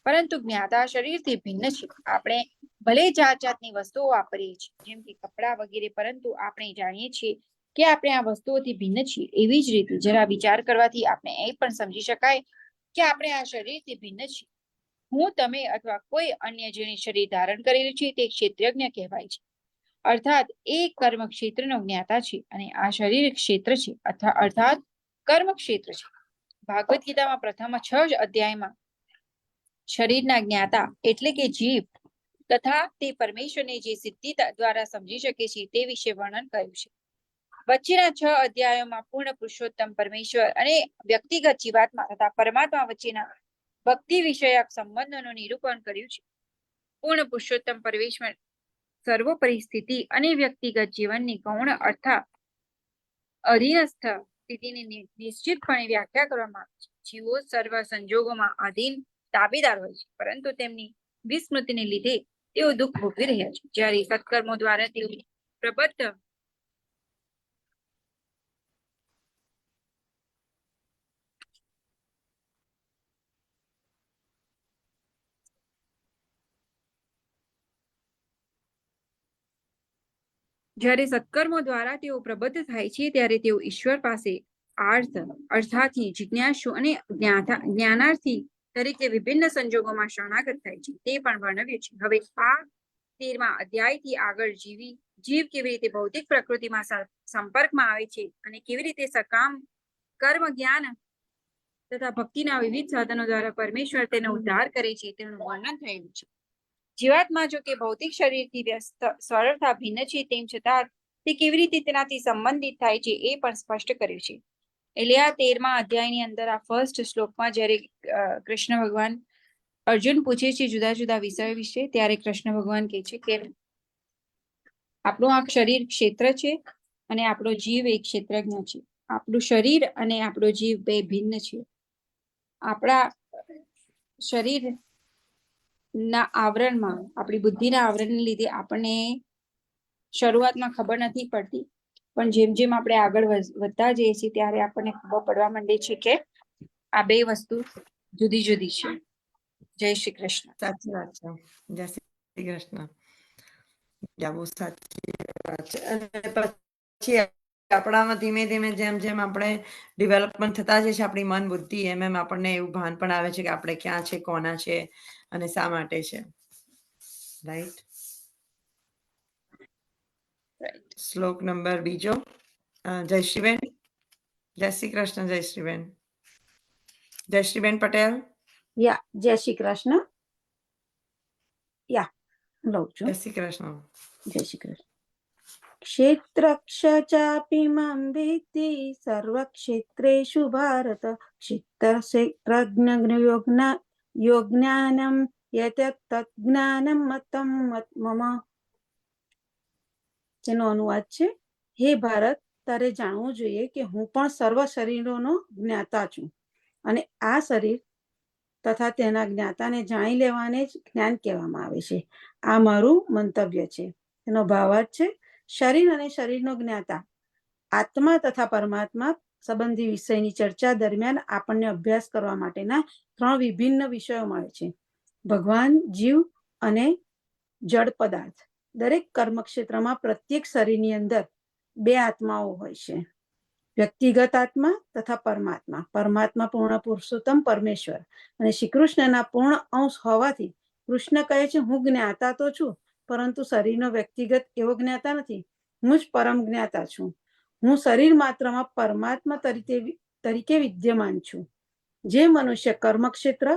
S4: પરંતુ જ્ઞાતા શરીરથી ભિન્ન છે. આપણે ભલે જાત જાતની વસ્તુઓ વાપરીએ છીએ, જેમ કે કપડાં વગેરે, પરંતુ આપણે જાણીએ છીએ કે આપણે આ વસ્તુઓથી ભિન્ન છીએ. એવી જ રીતે જરા વિચાર કરવાથી આપણે એ પણ સમજી શકાય કે આપણે આ શરીરથી ભિન્ન છીએ. હું, તમે અથવા કોઈ અન્ય જેણે શરીર ધારણ કરેલું છે તે ક્ષેત્રજ્ઞ કહેવાય છે. અર્થાત એ કર્મ ક્ષેત્રનો જ્ઞાતા છે અને આ શરીર ક્ષેત્ર છે અર્થાત કર્મ ક્ષેત્ર છે. ભાગવત ગીતામાં પ્રથમ 6 અધ્યાયમાં શરીરના જ્ઞાતા એટલે કે જીવ તથા તે પરમેશ્વરને જે સિદ્ધિ દ્વારા સમજી શકે છે તે વિશે વર્ણન કર્યું છે. વચ્ચેના 6 અધ્યાયોમાં પૂર્ણ પુરુષોત્તમ પરમેશ્વર અને વ્યક્તિગત જીવાત્મા તથા પરમાત્મા વચ્ચેના ભક્તિ વિષયક સંબંધોનું નિરૂપણ કર્યું છે. પૂર્ણ પુરુષોત્તમ પરમેશ્વર સર્વોપરી સ્થિતિ અને વ્યક્તિગત જીવનની ગૌણ અર્થાત અધીનસ્થ સ્થિતિની નિશ્ચિતપણે વ્યાખ્યા કરવામાં આવે છે. જીવો સર્વ સંજોગોમાં આધીન તાબેદાર હોય છે, પરંતુ તેમની વિસ્મૃતિને લીધે તેઓ દુઃખ ભોગવી રહ્યા છે. જ્યારે સત્કર્મો દ્વારા તેઓ પ્રબદ્ધ થાય છે ત્યારે તેઓ ઈશ્વર પાસે અર્થાથી જિજ્ઞાસુ અને જ્ઞાનાર્થી તરીકે વિભિન્ન સંજોગોમાં શરણાગત થાય છે. તે પણ વર્ણવ્યું છે. હવે આ 13મા અધ્યાયથી આગળ જીવ કેવી રીતે ભૌતિક પ્રકૃતિમાં સંપર્કમાં આવે છે અને કેવી રીતે સકામ કર્મ, જ્ઞાન તથા ભક્તિના વિવિધ સાધનો દ્વારા પરમેશ્વર તેનો ઉદ્ધાર કરે છે તેનું વર્ણન થયેલું છે. જીવાત્મા જો કે ભૌતિક શરીરથી સરળતા ભિન્ન છે, તેમ છતાં તે કેવી રીતે તેનાથી સંબંધિત થાય છે એ પણ સ્પષ્ટ કર્યું છે. એટલે આ 13મા અધ્યાયની અંદર આ ફર્સ્ટ શ્લોકમાં જ્યારે કૃષ્ણ ભગવાન અર્જુન પૂછે છે જુદા જુદા વિષયો વિશે, ત્યારે કૃષ્ણ ભગવાન કહે છે કે આપણું આ શરીર ક્ષેત્ર છે અને આપણો જીવ એક ક્ષેત્રજ્ઞ છે. આપણું શરીર અને આપણો જીવ બે ભિન્ન છે. આપણા શરીર ના આવરણમાં, આપણી બુદ્ધિના આવરણને લીધે આપણને શરૂઆતમાં ખબર નથી પડતી, પણ જેમ જેમ આપણે આગળ વધતા જઈએ છીએ ત્યારે આપણને ખબર પડવા માંડે છે કે આ બે વસ્તુ જુદી જુદી છે. જય શ્રી કૃષ્ણ.
S2: સાચી વાત છે. જય શ્રી કૃષ્ણ. બહુ સાચી વાત છે. અને પછી આપણામાં ધીમે ધીમે જેમ જેમ આપણે ડેવલપમેન્ટ થતા જઈએ છે આપણી મન બુદ્ધિ, એમ એમ આપણને એવું ભાન પણ આવે છે કે આપણે ક્યાં છે, કોના છે અને શા માટે છે. રાઈટ. શ્લોક નંબર 2. જયશ્રીબેન. જય શ્રી કૃષ્ણ. જયશ્રીબેન. જયશ્રીબેન પટેલ.
S3: જય શ્રી કૃષ્ણ. લઉં છું.
S2: જય શ્રી કૃષ્ણ.
S3: જય શ્રી કૃષ્ણ. ક્ષેત્રક્ષ ચાપિમં વિદ્ધિ સર્વક્ષેત્રેષુ ભારત ક્ષેત્રજ્ઞ યોજ્ઞાનમ યતજ્ઞાનમ મતમ મમ. જેનો અનુવાદ છે, હે ભારત, તારે જાણવું જોઈએ કે હું પણ સર્વ શરીરોનો જ્ઞાતા છું અને આ શરીર તથા તેના જ્ઞાતાને જાણી લેવાને જ જ્ઞાન કહેવામાં આવે છે. આ મારું મંતવ્ય છે. તેનો ભાવાર્થ છે, શરીર અને શરીરનો જ્ઞાતા આત્મા તથા પરમાત્મા સંબંધી વિષયની ચર્ચા દરમિયાન આપણને અભ્યાસ કરવા માટેના 3 વિભિન્ન વિષયો મળે છે: ભગવાન, જીવ અને જડ પદાર્થ. દરેક કર્મક્ષેત્રમાં પ્રત્યેક શરીરની અંદર 2 આત્માઓ હોય છે, વ્યક્તિગત આત્મા તથા પરમાત્મા. પરમાત્મા પૂર્ણ પુરુષોત્તમ પરમેશ્વર અને શ્રી કૃષ્ણના પૂર્ણ અંશ હોવાથી કૃષ્ણ કહે છે, હું જ્ઞાતા તો છું, પરંતુ શરીરનો વ્યક્તિગત એવો જ્ઞાતા નથી. હું જ પરમ જ્ઞાતા છું. હું શરીર માત્રમાં પરમાત્મા તરીકે વિદ્યમાન છું. જે મનુષ્ય કર્મક્ષેત્ર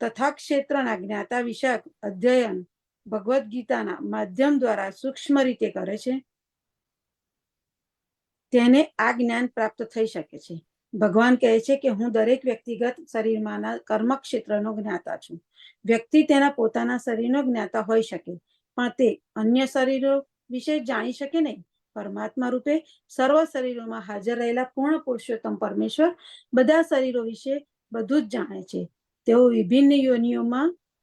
S3: તથા ક્ષેત્રના જ્ઞાતા વિષયક અધ્યયન ભગવદ્ ગીતાના માધ્યમ દ્વારા સૂક્ષ્મ રીતે કરે છે, તેને આ જ્ઞાન પ્રાપ્ત થઈ શકે છે. ભગવાન કહે છે કે હું દરેક વ્યક્તિગત શરીરમાંના કર્મક્ષેત્રનો જ્ઞાતા છું. વ્યક્તિ તેના પોતાના શરીરનો જ્ઞાતા હોઈ શકે, પણ તે અન્ય શરીરો વિશે જાણી શકે નહીં,
S5: પરમાત્મા રૂપે સર્વ શરીરોમાં હાજર રહેલા પૂર્ણ પુરુષોત્તમ પરમેશ્વર બધા શરીરો વિશે બધું જ જાણે છે. તેઓ વિભિન્ન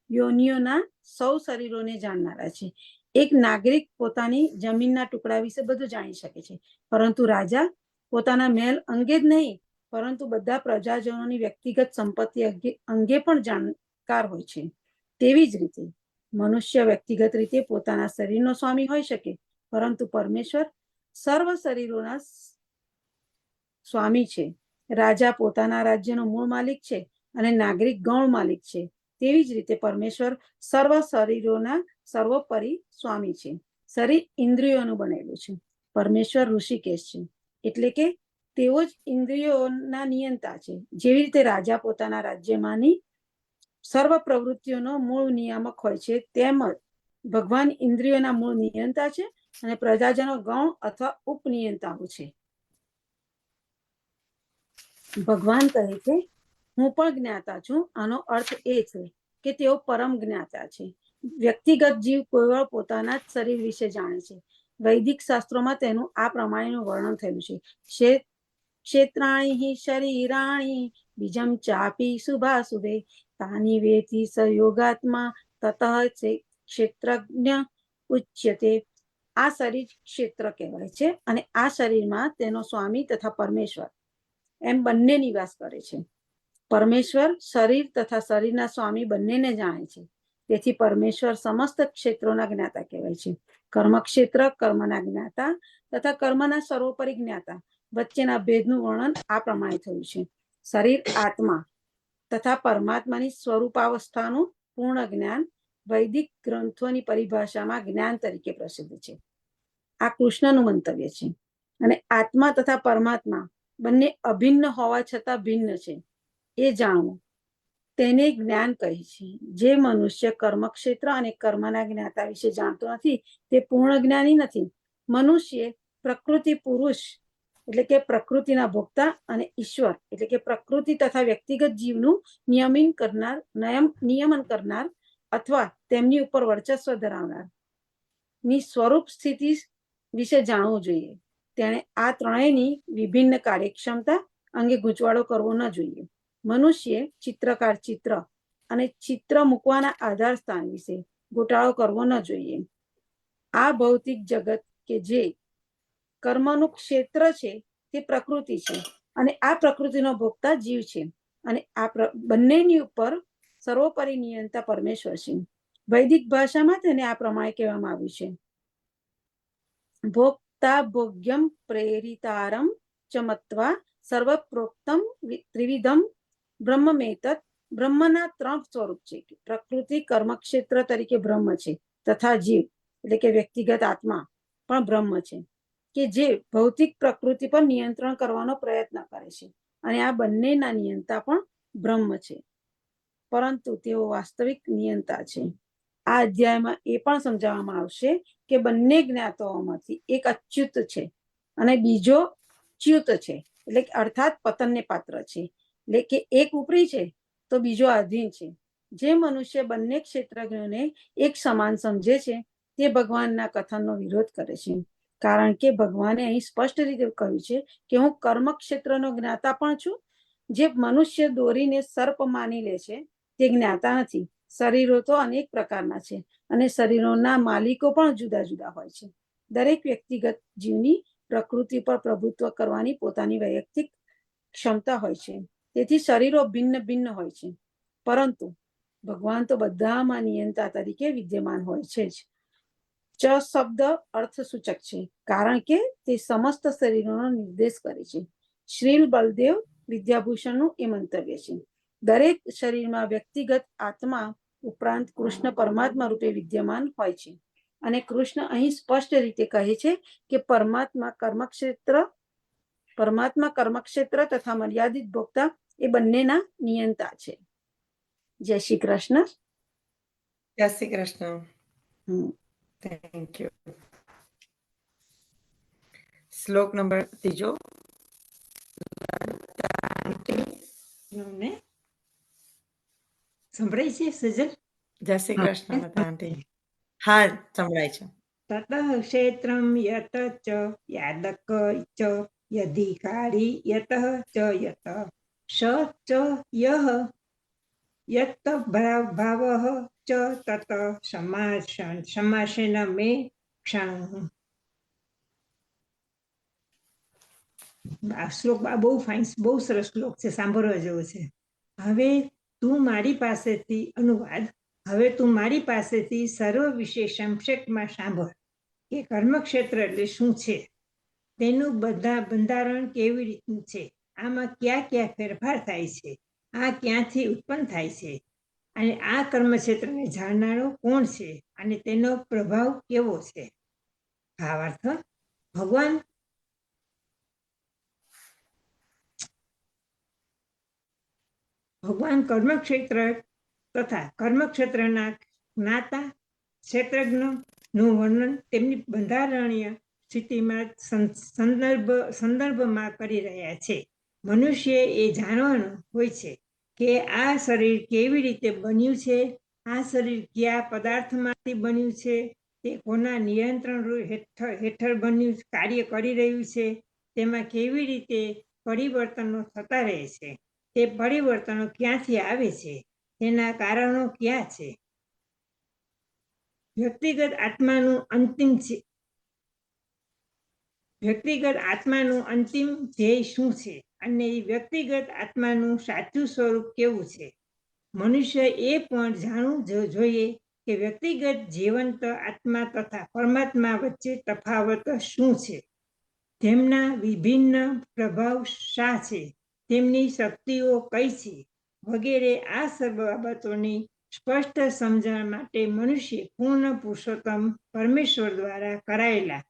S5: યોનિઓના સૌ શરીરોને જાણનારા છે. એક નાગરિક પોતાની જમીનના ટુકડા વિશે બધું જાણી શકે છે, પરંતુ રાજા પોતાના મહેલ અંગે જ નહીં, પરંતુ બધા પ્રજાજનોની વ્યક્તિગત સંપત્તિ અંગે પણ જાણકાર હોય છે. તેવી જ રીતે મનુષ્ય વ્યક્તિગત રીતે પોતાના શરીરનો સ્વામી હોઈ શકે, પરંતુ પરમેશ્વર સર્વ શરીરોના સ્વામી છે. રાજા પોતાના રાજ્યનો મૂળ માલિક છે અને નાગરિક ગૌણ માલિક છે. તેવી જ રીતે પરમેશ્વર સર્વ શરીરોના સર્વોપરી સ્વામી છે. શરીર ઇન્દ્રિયોનું બનેલું છે. પરમેશ્વર ઋષિકેશ છે, એટલે કે તેઓ જ ઇન્દ્રિયોના નિયંતા છે. જેવી રીતે રાજા પોતાના રાજ્યમાંની સર્વ પ્રવૃત્તિઓનો મૂળ નિયામક હોય છે, તેમ ભગવાન ઇન્દ્રિયોના મૂળ નિયંતા છે અને પ્રજાજનો ગૌણ અથવા ઉપનિયંતાઓ છે. ભગવાન કહે છે, હું પણ જ્ઞાતા છું. આનો અર્થ એ છે કે તેઓ પરમ જ્ઞાતા છે. વ્યક્તિગત જીવ કોઈ પોતાના જ શરીર વિશે જાણે છે. વૈદિક શાસ્ત્રોમાં તેનું આ પ્રમાણેનું વર્ણન થયું છે. ક્ષેત્રાણી શરીરાણી બીજમ ચાપી શુભાશુભે તાની વેતી સ યોગાત્મા તતઃ ક્ષેત્રજ્ઞ ઉચ્યતે. આ શરીર ક્ષેત્ર કહેવાય છે અને આ શરીરમાં તેનો સ્વામી તથા પરમેશ્વર એમ બંને નિવાસ કરે છે. પરમેશ્વર શરીર તથા શરીરના સ્વામી બંનેને જાણે છે. તેથી પરમેશ્વર સમસ્ત ક્ષેત્રોના જ્ઞાતા કહેવાય છે. કર્મક્ષેત્ર કર્મના જ્ઞાતા તથા કર્મના સર્વોપરી જ્ઞાતા વચ્ચેના ભેદનું વર્ણન આ પ્રમાણે થયું છે. શરીર આત્મા તથા પરમાત્માની સ્વરૂપાવસ્થાનું પૂર્ણ જ્ઞાન વૈદિક ગ્રંથોની પરિભાષામાં જ્ઞાન તરીકે પ્રસિદ્ધ છે. આ કૃષ્ણનું મંતવ્ય છે. અને આત્મા તથા પરમાત્મા બંને અભિન્ન હોવા છતાં ભિન્ન છે એ જાણવું તેને જ્ઞાન કહે છે. જે મનુષ્ય કર્મક્ષેત્ર અને કર્મના જ્ઞાતા વિશે જાણતો નથી તે પૂર્ણ જ્ઞાની નથી. મનુષ્ય પ્રકૃતિ પુરુષ એટલે કે પ્રકૃતિના ભોગતા અને ઈશ્વર એટલે કે પ્રકૃતિ તથા વ્યક્તિગત જીવનું નિયમન કરનાર અથવા તેમની ઉપર વર્ચસ્વ ધરાવનાર ની સ્વરૂપ સ્થિતિ વિશે જાણવું જોઈએ. તેણે આ ત્રણેયની વિભિન્ન કાર્યક્ષમતા અંગે ગૂંચવાડો કરવો ન જોઈએ. મનુષ્ય ચિત્રકાર ચિત્ર અને ચિત્ર મૂકવાના આધાર સ્થાન વિશે ગોટાળો કરવો ન જોઈએ. આ ભૌતિક જગત કે જે કર્મનું ક્ષેત્ર છે તે પ્રકૃતિ છે અને આ પ્રકૃતિનો ભોગતા જીવ છે અને આ બંનેની ઉપર સર્વોપરી નિયંતા પરમેશ્વર છે. વૈદિક ભાષામાં તેને આ પ્રમાણે કહેવામાં આવ્યું છે, ભોક્તા ભોગ્યમ પ્રેરિતારમ ચમત્વા સર્વપ્રોક્તમ ત્રિવિધમ બ્રહ્મમેતત. બ્રહ્મના ત્રણ સ્વરૂપ છે. પ્રકૃતિ કર્મક્ષેત્ર તરીકે બ્રહ્મ છે તથા જીવ એટલે કે વ્યક્તિગત આત્મા પણ બ્રહ્મ છે, કે જે ભૌતિક પ્રકૃતિ પર નિયંત્રણ કરવાનો પ્રયત્ન કરે છે અને આ બંનેના નિયંતા પણ બ્રહ્મ છે, પરંતુ તેઓ વાસ્તવિક નિયંતા છે. આ અધ્યાયમાં એ પણ સમજાવવામાં આવશે કે બંને જ્ઞાતાઓમાંથી એક અચ્યુત છે અને બીજો ચ્યુત છે, એટલે કે અર્થાત પતનને પાત્ર છે. એટલે કે એક ઉપરી છે તો બીજો આધીન છે. જે મનુષ્ય બંને ક્ષેત્રજ્ઞોને એક સમાન સમજે છે તે ભગવાનના કથનનો વિરોધ કરે છે, કારણ કે ભગવાને અહીં સ્પષ્ટ રીતે કહ્યું છે કે હું કર્મ ક્ષેત્રનો જ્ઞાતા પણ છું. જે મનુષ્ય દોરીને સર્પ માની લે છે તે જ્ઞાતા નથી. શરીરો તો અનેક પ્રકારના છે અને શરીરોના માલિકો પણ જુદા જુદા હોય છે. દરેક વ્યક્તિગત જીવની પ્રકૃતિ પર પ્રભુત્વ કરવાની પોતાની વૈયક્તિક ક્ષમતા હોય છે. તેથી શરીરો ભિન્ન ભિન્ન હોય છે, પરંતુ ભગવાન તો બધામાં નિયંતા તરીકે વિદ્યમાન હોય છે જ. ચ શબ્દ અર્થ સૂચક છે, કારણ કે તે સમસ્ત શરીરોનો નિર્દેશ કરે છે. શ્રીલ બલદેવ વિદ્યાભૂષણનું એ મંતવ્ય છે. દરેક શરીરમાં વ્યક્તિગત આત્મા ઉપરાંત કૃષ્ણ પરમાત્મા રૂપે વિદ્યમાન હોય છે અને કૃષ્ણ અહીં સ્પષ્ટ રીતે કહે છે કે પરમાત્મા કર્મક્ષેત્ર તથા મર્યાદિત ભોગતા એ બંનેના નિયંતા છે. જય શ્રી કૃષ્ણ.
S2: જય શ્રી કૃષ્ણ.
S5: હમ
S2: થેન્ક યુ. શ્લોક નંબર 3. સંભળાય છે સજલ? જય શ્રી કૃષ્ણ. હા, સંભળાય છે.
S6: તતઃ ક્ષેત્રમ યત ચ યાદક ચ યધિકારી યતઃ ચ યત સ ચ યહ યત ભાવઃ ચ તત સમાસેન મે ક્ષણ. આ શ્લોક બહુ ફાઇન, બહુ સરસ શ્લોક છે, સાંભળવા જેવો છે. હવે તું મારી પાસેથી અનુવાદ. હવે તું મારી પાસેથી સર્વ વિશે સંક્ષેપમાં સાંભળ કે કર્મક્ષેત્ર એટલે શું છે, તેનું બંધારણ કેવી રીતનું છે, આમાં ક્યાં ક્યાં ફેરફાર થાય છે, આ ક્યાંથી ઉત્પન્ન થાય છે, અને આ કર્મક્ષેત્રને જાણનારો કોણ છે, અને તેનો પ્રભાવ કેવો છે. ભાવાર્થ: ભગવાન કર્મક્ષેત્ર તથા કર્મક્ષેત્રના જ્ઞાતા ક્ષેત્રજ્ઞનું વર્ણન તેમની બંધારણીય સ્થિતિમાં સંદર્ભમાં કરી રહ્યા છે. મનુષ્ય એ જાણવાનું હોય છે કે આ શરીર કેવી રીતે બન્યું છે, આ શરીર કયા પદાર્થમાંથી બન્યું છે, તે કોના નિયંત્રણ હેઠળ બન્યું કાર્ય કરી રહ્યું છે, તેમાં કેવી રીતે પરિવર્તનો થતા રહે છે, તે પરિવર્તનો ક્યાંથી આવે છે, તેના કારણો ક્યાં છે. વ્યક્તિગત આત્માનું અંતિમ ધ્યેય શું છે, અને વ્યક્તિગત આત્માનું સાચું સ્વરૂપ કેવું છે. મનુષ્ય એ પણ જાણવું જોઈએ કે વ્યક્તિગત જીવંત આત્મા તથા પરમાત્મા વચ્ચે તફાવત શું છે, તેમના વિભિન્ન પ્રભાવ શા છે, તેમની શક્તિઓ કઈ છે વગેરે. આ સર્વ બાબતોની સ્પષ્ટ સમજણ માટે મનુષ્ય પૂર્ણ પુરુષોત્તમ પરમેશ્વર દ્વારા કરાયેલા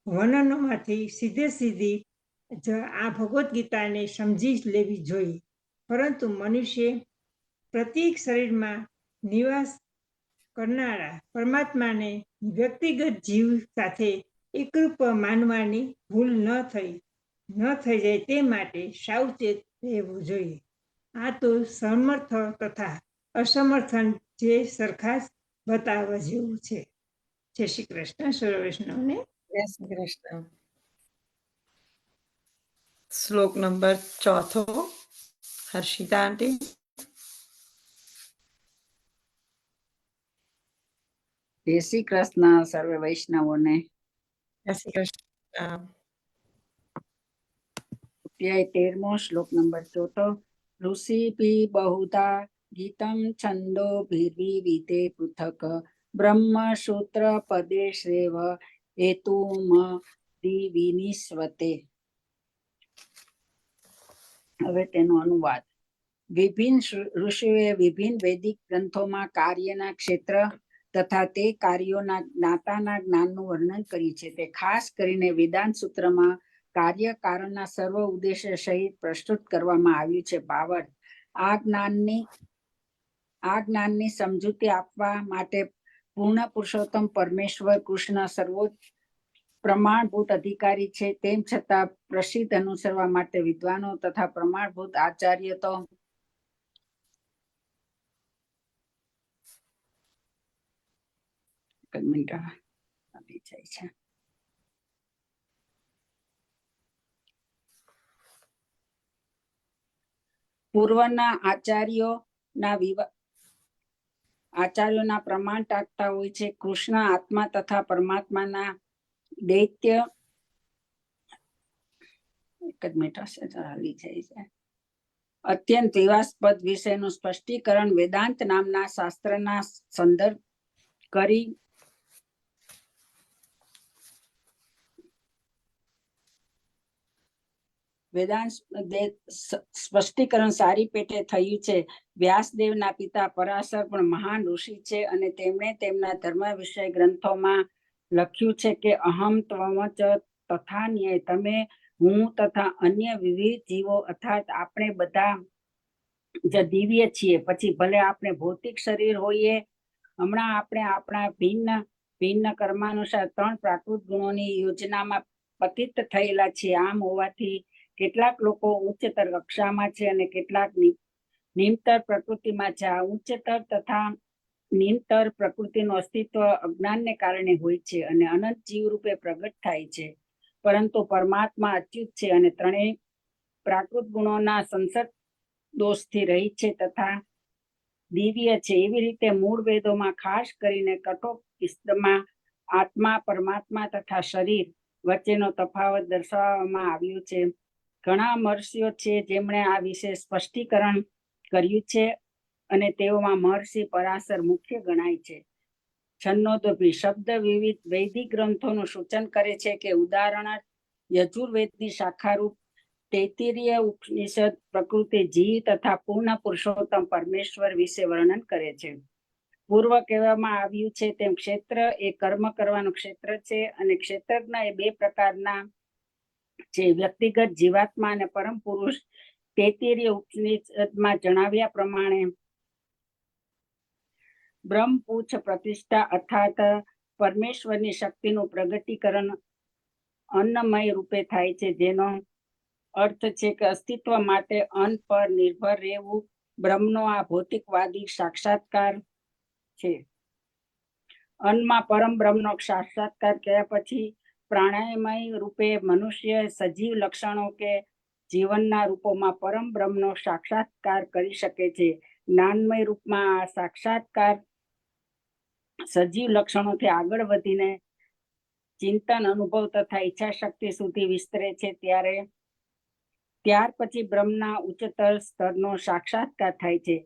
S6: વર્ણનોમાંથી સીધી આ ભગવદ્ ગીતાને સમજી લેવી જોઈએ. પરંતુ મનુષ્ય પ્રત્યેક શરીરમાં નિવાસ કરનારા પરમાત્માને વ્યક્તિગત જીવ સાથે એકરૂપ માનવાની ભૂલ ન થઈ જાય તે માટે સાવચેત રહેવું જોઈએ. આ તો સમર્થ તથા અસમર્થન જે સરખા બતાવવા જેવું છે. જય શ્રી કૃષ્ણ. સર્વ વૈષ્ણવને
S2: જય શ્રી કૃષ્ણ. શ્લોક નંબર 4, હર્ષિતા આંટી.
S7: જય શ્રી કૃષ્ણ સર્વે વૈષ્ણવોને.
S2: જય શ્રી કૃષ્ણ.
S7: અધ્યાય 13મો, શ્લોક નંબર 4. ઋષિભિ બહુધા ગીતમ છંદોભિર્વિવિધે પૃથક બ્રહ્મસૂત્ર પદેશ્રેવ હેતુમદિવિનિશ્વતે. હવે તેનો અનુવાદ. વિભિન્ન ઋષિઓએ વિભિન્ન વૈદિક ગ્રંથોમાં કાર્યના ક્ષેત્ર તથા તે કાર્યોના જ્ઞાતાના જ્ઞાનનું વર્ણન કર્યું છે. તે ખાસ કરીને વેદાંત સૂત્રમાં કાર્ય કારણના સર્વ ઉદ્દેશ્ય સહિત પ્રસ્તુત કરવામાં આવ્યું છે. ભાવાર્થ: આ જ્ઞાનની સમજૂતી આપવા માટે પૂર્ણ પુરુષોત્તમ પરમેશ્વર કૃષ્ણ સર્વોચ્ચ પ્રમાણભૂત અધિકારી છે. તેમ છતાં પ્રસિદ્ધ અનુસરવા માટે વિદ્વાનો તથા પ્રમાણભૂત આચાર્ય તો જાય છે. પૂર્વના આચાર્યોના પ્રમાણ ટાકતા હોય છે. કૃષ્ણ આત્મા તથા પરમાત્માના દૈત્ય અત્યંત વિવાદાસ્પદ વિષયનું સ્પષ્ટીકરણ વેદાંત નામના શાસ્ત્રના સંદર્ભ કરી વેદાંત સ્પષ્ટીકરણ સારી પેટે થયું છે. વ્યાસદેવના પિતા પરાશર પણ મહાન ઋષિ છે, અને તેમણે તેમના ધર્મ વિષય ગ્રંથોમાં લખ્યું છે કે અહમ ત્વમ ચ તથાન્યય, તમે, હું તથા અન્ય વિવિધ જીવો અર્થાત આપણે બધા જ દિવ્ય છીએ. પછી ભલે આપણે ભૌતિક શરીર હોઈએ. હમણાં આપણે આપણા ભિન્ન કર્માનુસાર 3 પ્રાકૃત ગુણોની યોજનામાં પતિત થયેલા છીએ. આમ હોવાથી કેટલાક લોકો ઉચ્ચતર કક્ષામાં છે અને કેટલાક નિમ્નતર પ્રકૃતિમાં છે. આ ઉચ્ચતર તથા નિરંતર પ્રકૃતિનું અસ્તિત્વ અજ્ઞાનને કારણે હોય છે અને અનંત જીવ રૂપે પ્રગટ થાય છે, પરંતુ પરમાત્મા અચ્યુત છે અને ત્રણેય પ્રાકૃત ગુણોના સંસર્ગ દોષથી રહિત છે તથા દિવ્ય છે. એવી રીતે મૂળ વેદોમાં ખાસ કરીને કઠોપનિષદમાં આત્મા, પરમાત્મા તથા શરીર વચ્ચેનો તફાવત દર્શાવવામાં આવ્યો છે. ઘણા મહર્ષિઓ છે જેમણે આ વિશે સ્પષ્ટીકરણ કર્યું છે અને તેઓમાં મહર્ષિ પરાશર મુખ્ય ગણાય છે. છન્નોદોપી શબ્દ વિવિધ વૈદિક ગ્રંથોનું સૂચન કરે છે કે ઉદાહરણ યજુર્વેદની શાખારૂપ તૈત્તિરીય ઉપનિષદ પ્રકૃતિ, જીવ તથા પૂર્ણ પુરુષોત્તમ પરમેશ્વર વિશે વર્ણન કરે છે. પૂર્વ કહેવામાં આવ્યું છે તેમ ક્ષેત્ર એ કર્મ કરવાનું ક્ષેત્ર છે અને ક્ષેત્રજ્ઞ એ બે પ્રકારના છે, વ્યક્તિગત જીવાત્મા અને પરમ પુરુષ. તૈત્તિરીય ઉપનિષદમાં જણાવ્યા પ્રમાણે બ્રહ્મ પૂછ પ્રતિષ્ઠા અર્થાત પરમેશ્વરની શક્તિનું પ્રગટીકરણ અન્નમય રૂપે થાય છે, જેનો અર્થ છે કે અસ્તિત્વ માટે અન્ન પર નિર્ભર રહેવું. બ્રહ્મનો આ ભૌતિકવાદી સાક્ષાત્કાર છે. અન્નમાં પરમ બ્રહ્મનો સાક્ષાત્કાર કર્યા પછી પ્રાણાયામય રૂપે મનુષ્ય સજીવ લક્ષણો કે જીવનના રૂપોમાં પરમ બ્રહ્મનો સાક્ષાત્કાર કરી શકે છે. જ્ઞાનમય રૂપમાં આ સાક્ષાત્કાર સજીવ લક્ષણોથી આગળ વધીને ચિંતન, અનુભવ તથા ઈચ્છા શક્તિ સુધી વિસ્તરે છે. ત્યાર પછી બ્રહ્મના ઉચ્ચતર સ્તરનો સાક્ષાત્કાર થાય છે,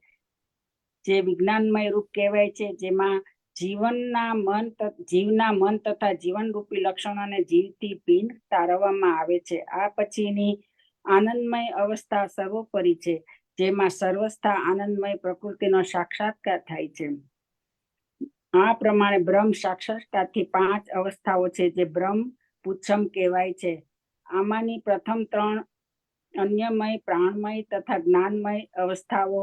S7: જે વિજ્ઞાનમય રૂપ કહેવાય છે, જેમાં જીવના મન તથા જીવનરૂપી લક્ષણોને જીવથી ભિન્ન તારવવામાં આવે છે. આ પછીની આનંદમય અવસ્થા સર્વોપરી છે, જેમાં સર્વસ્થા આનંદમય પ્રકૃતિનો સાક્ષાત્કાર થાય છે. આ પ્રમાણે બ્રહ્મ સાક્ષાત્કારથી 5 અવસ્થાઓ છે, જે બ્રહ્મ પુચ્છમ કહેવાય છે. આમાંની પ્રથમ 3 અન્યમય, પ્રાણમય તથા જ્ઞાનમય અવસ્થાઓ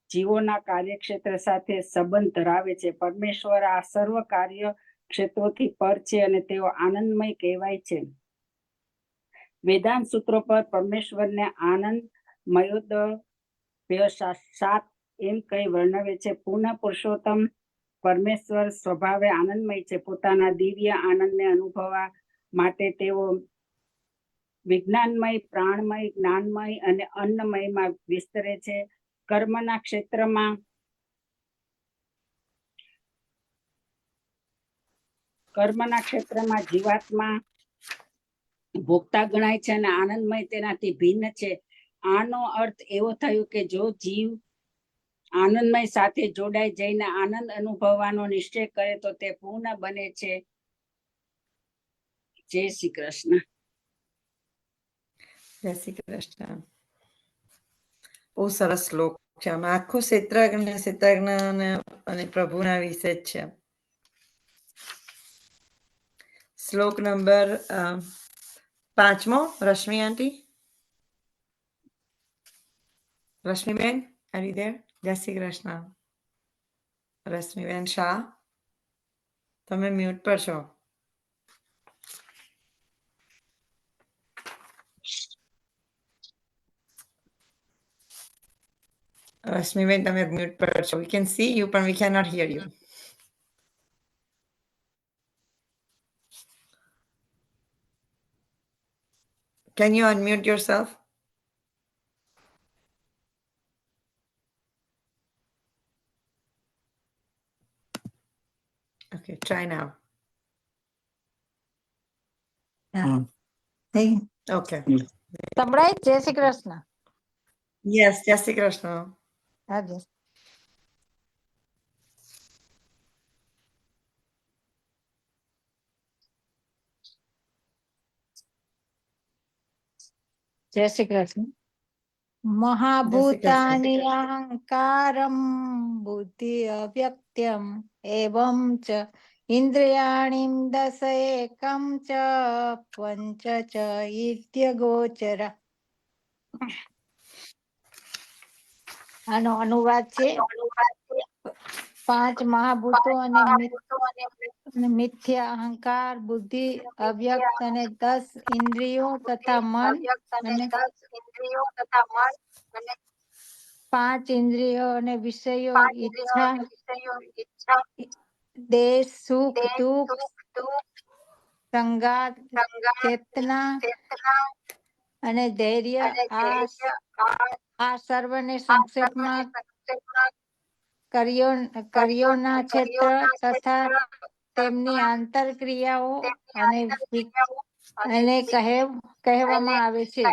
S7: જીવોના કાર્યક્ષેત્ર સાથે સંબંધ ધરાવે છે. પરમેશ્વર આ સર્વ કાર્ય ક્ષેત્રોથી પર છે અને તેઓ આનંદમય કહેવાય છે. વેદાંત સૂત્રો પર પરમેશ્વરને આનંદ મયોદય સાત એમ કહી વર્ણવે છે. પૂર્ણ પુરુષોત્તમ પરમેશ્વર સ્વભાવે આનંદમય છે. પોતાના દિવ્ય આનંદને અનુભવવા માટે તેઓ વિજ્ઞાનમય, પ્રાણમય, જ્ઞાનમય અને અન્નમયમાં વિસ્તરે છે. કર્મના ક્ષેત્રમાં જીવાત્મા ભોગતા ગણાય છે અને આનંદમય તેનાથી ભિન્ન છે. આનો અર્થ એવો થયો કે જો જીવ આનંદમય સાથે જોડાઈ જઈને આનંદ અનુભવવાનો નિશ્ચય કરે તો તે પૂર્ણ બને છે. જય શ્રી કૃષ્ણ.
S2: જય શ્રી કૃષ્ણ. બહુ સરસ શ્લોક છે. આમાં આખો ક્ષેત્રજ્ઞ અને પ્રભુના વિશે જ છે. શ્લોક નંબર 5મો. રશ્મિ આંટી, રશ્મિબેન, are you there? જય શ્રી કૃષ્ણ. રશ્મિબેન શાહ, તમે મ્યુટ પર છો. રશ્મિબેન, તમે મ્યુટ પર છો. We can see you, but we cannot hear you. Can you unmute yourself? Okay, try now. Okay.
S8: સંભળાય? જય શ્રી કૃષ્ણ.
S2: Yes, જય શ્રી કૃષ્ણ.
S8: હાજી. જય શ્રી કૃષ્ણ. મહાભૂતાનિ અહંકારમ બુદ્ધિ અવ્યક્તમ એવં ચ ઇન્દ્રિયાણિ દશ એકમ ચ પંચ ચ ઇત્યગોચર. આનો અનુવાદ છે. 5 મહાભૂતો અને મિથ્યા અહંકાર, બુદ્ધિ અવ્યક્ત અને 10 ઇન્દ્રિયો તથા મન અને પાંચ ઇન્દ્રિયો અને વિષયો ઈચ્છા દેશ સુખ દુઃખ સંગાત ચેતના અને ધૈર્ય આ સર્વને સંક્ષેપમાં કર્યોના ક્ષેત્ર તથા તેમની આંતરક્રિયાઓ અને કહેવામાં આવે છે.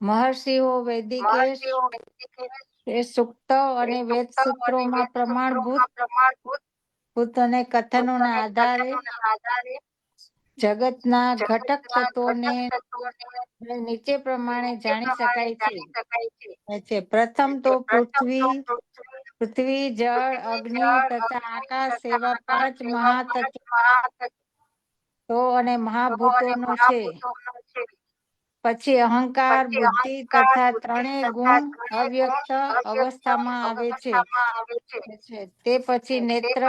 S8: મહર્ષિઓ વૈદિકે સૂક્તો અને વેદ સૂત્રોમાં પ્રમાણભૂત અને કથનોના આધારે જગતના ઘટક તત્વોને નીચે પ્રમાણે જાણી શકાય છે. પ્રથમ તો પૃથ્વી જળ અગ્નિ તથા આકાશ એવા પાંચ મહાતત્વો અને મહાભૂતોનો છે. પછી અહંકાર બુદ્ધિ તથા ત્રણેય ગુણ અવ્યક્ત અવસ્થામાં આવે છે. તે પછી નેત્ર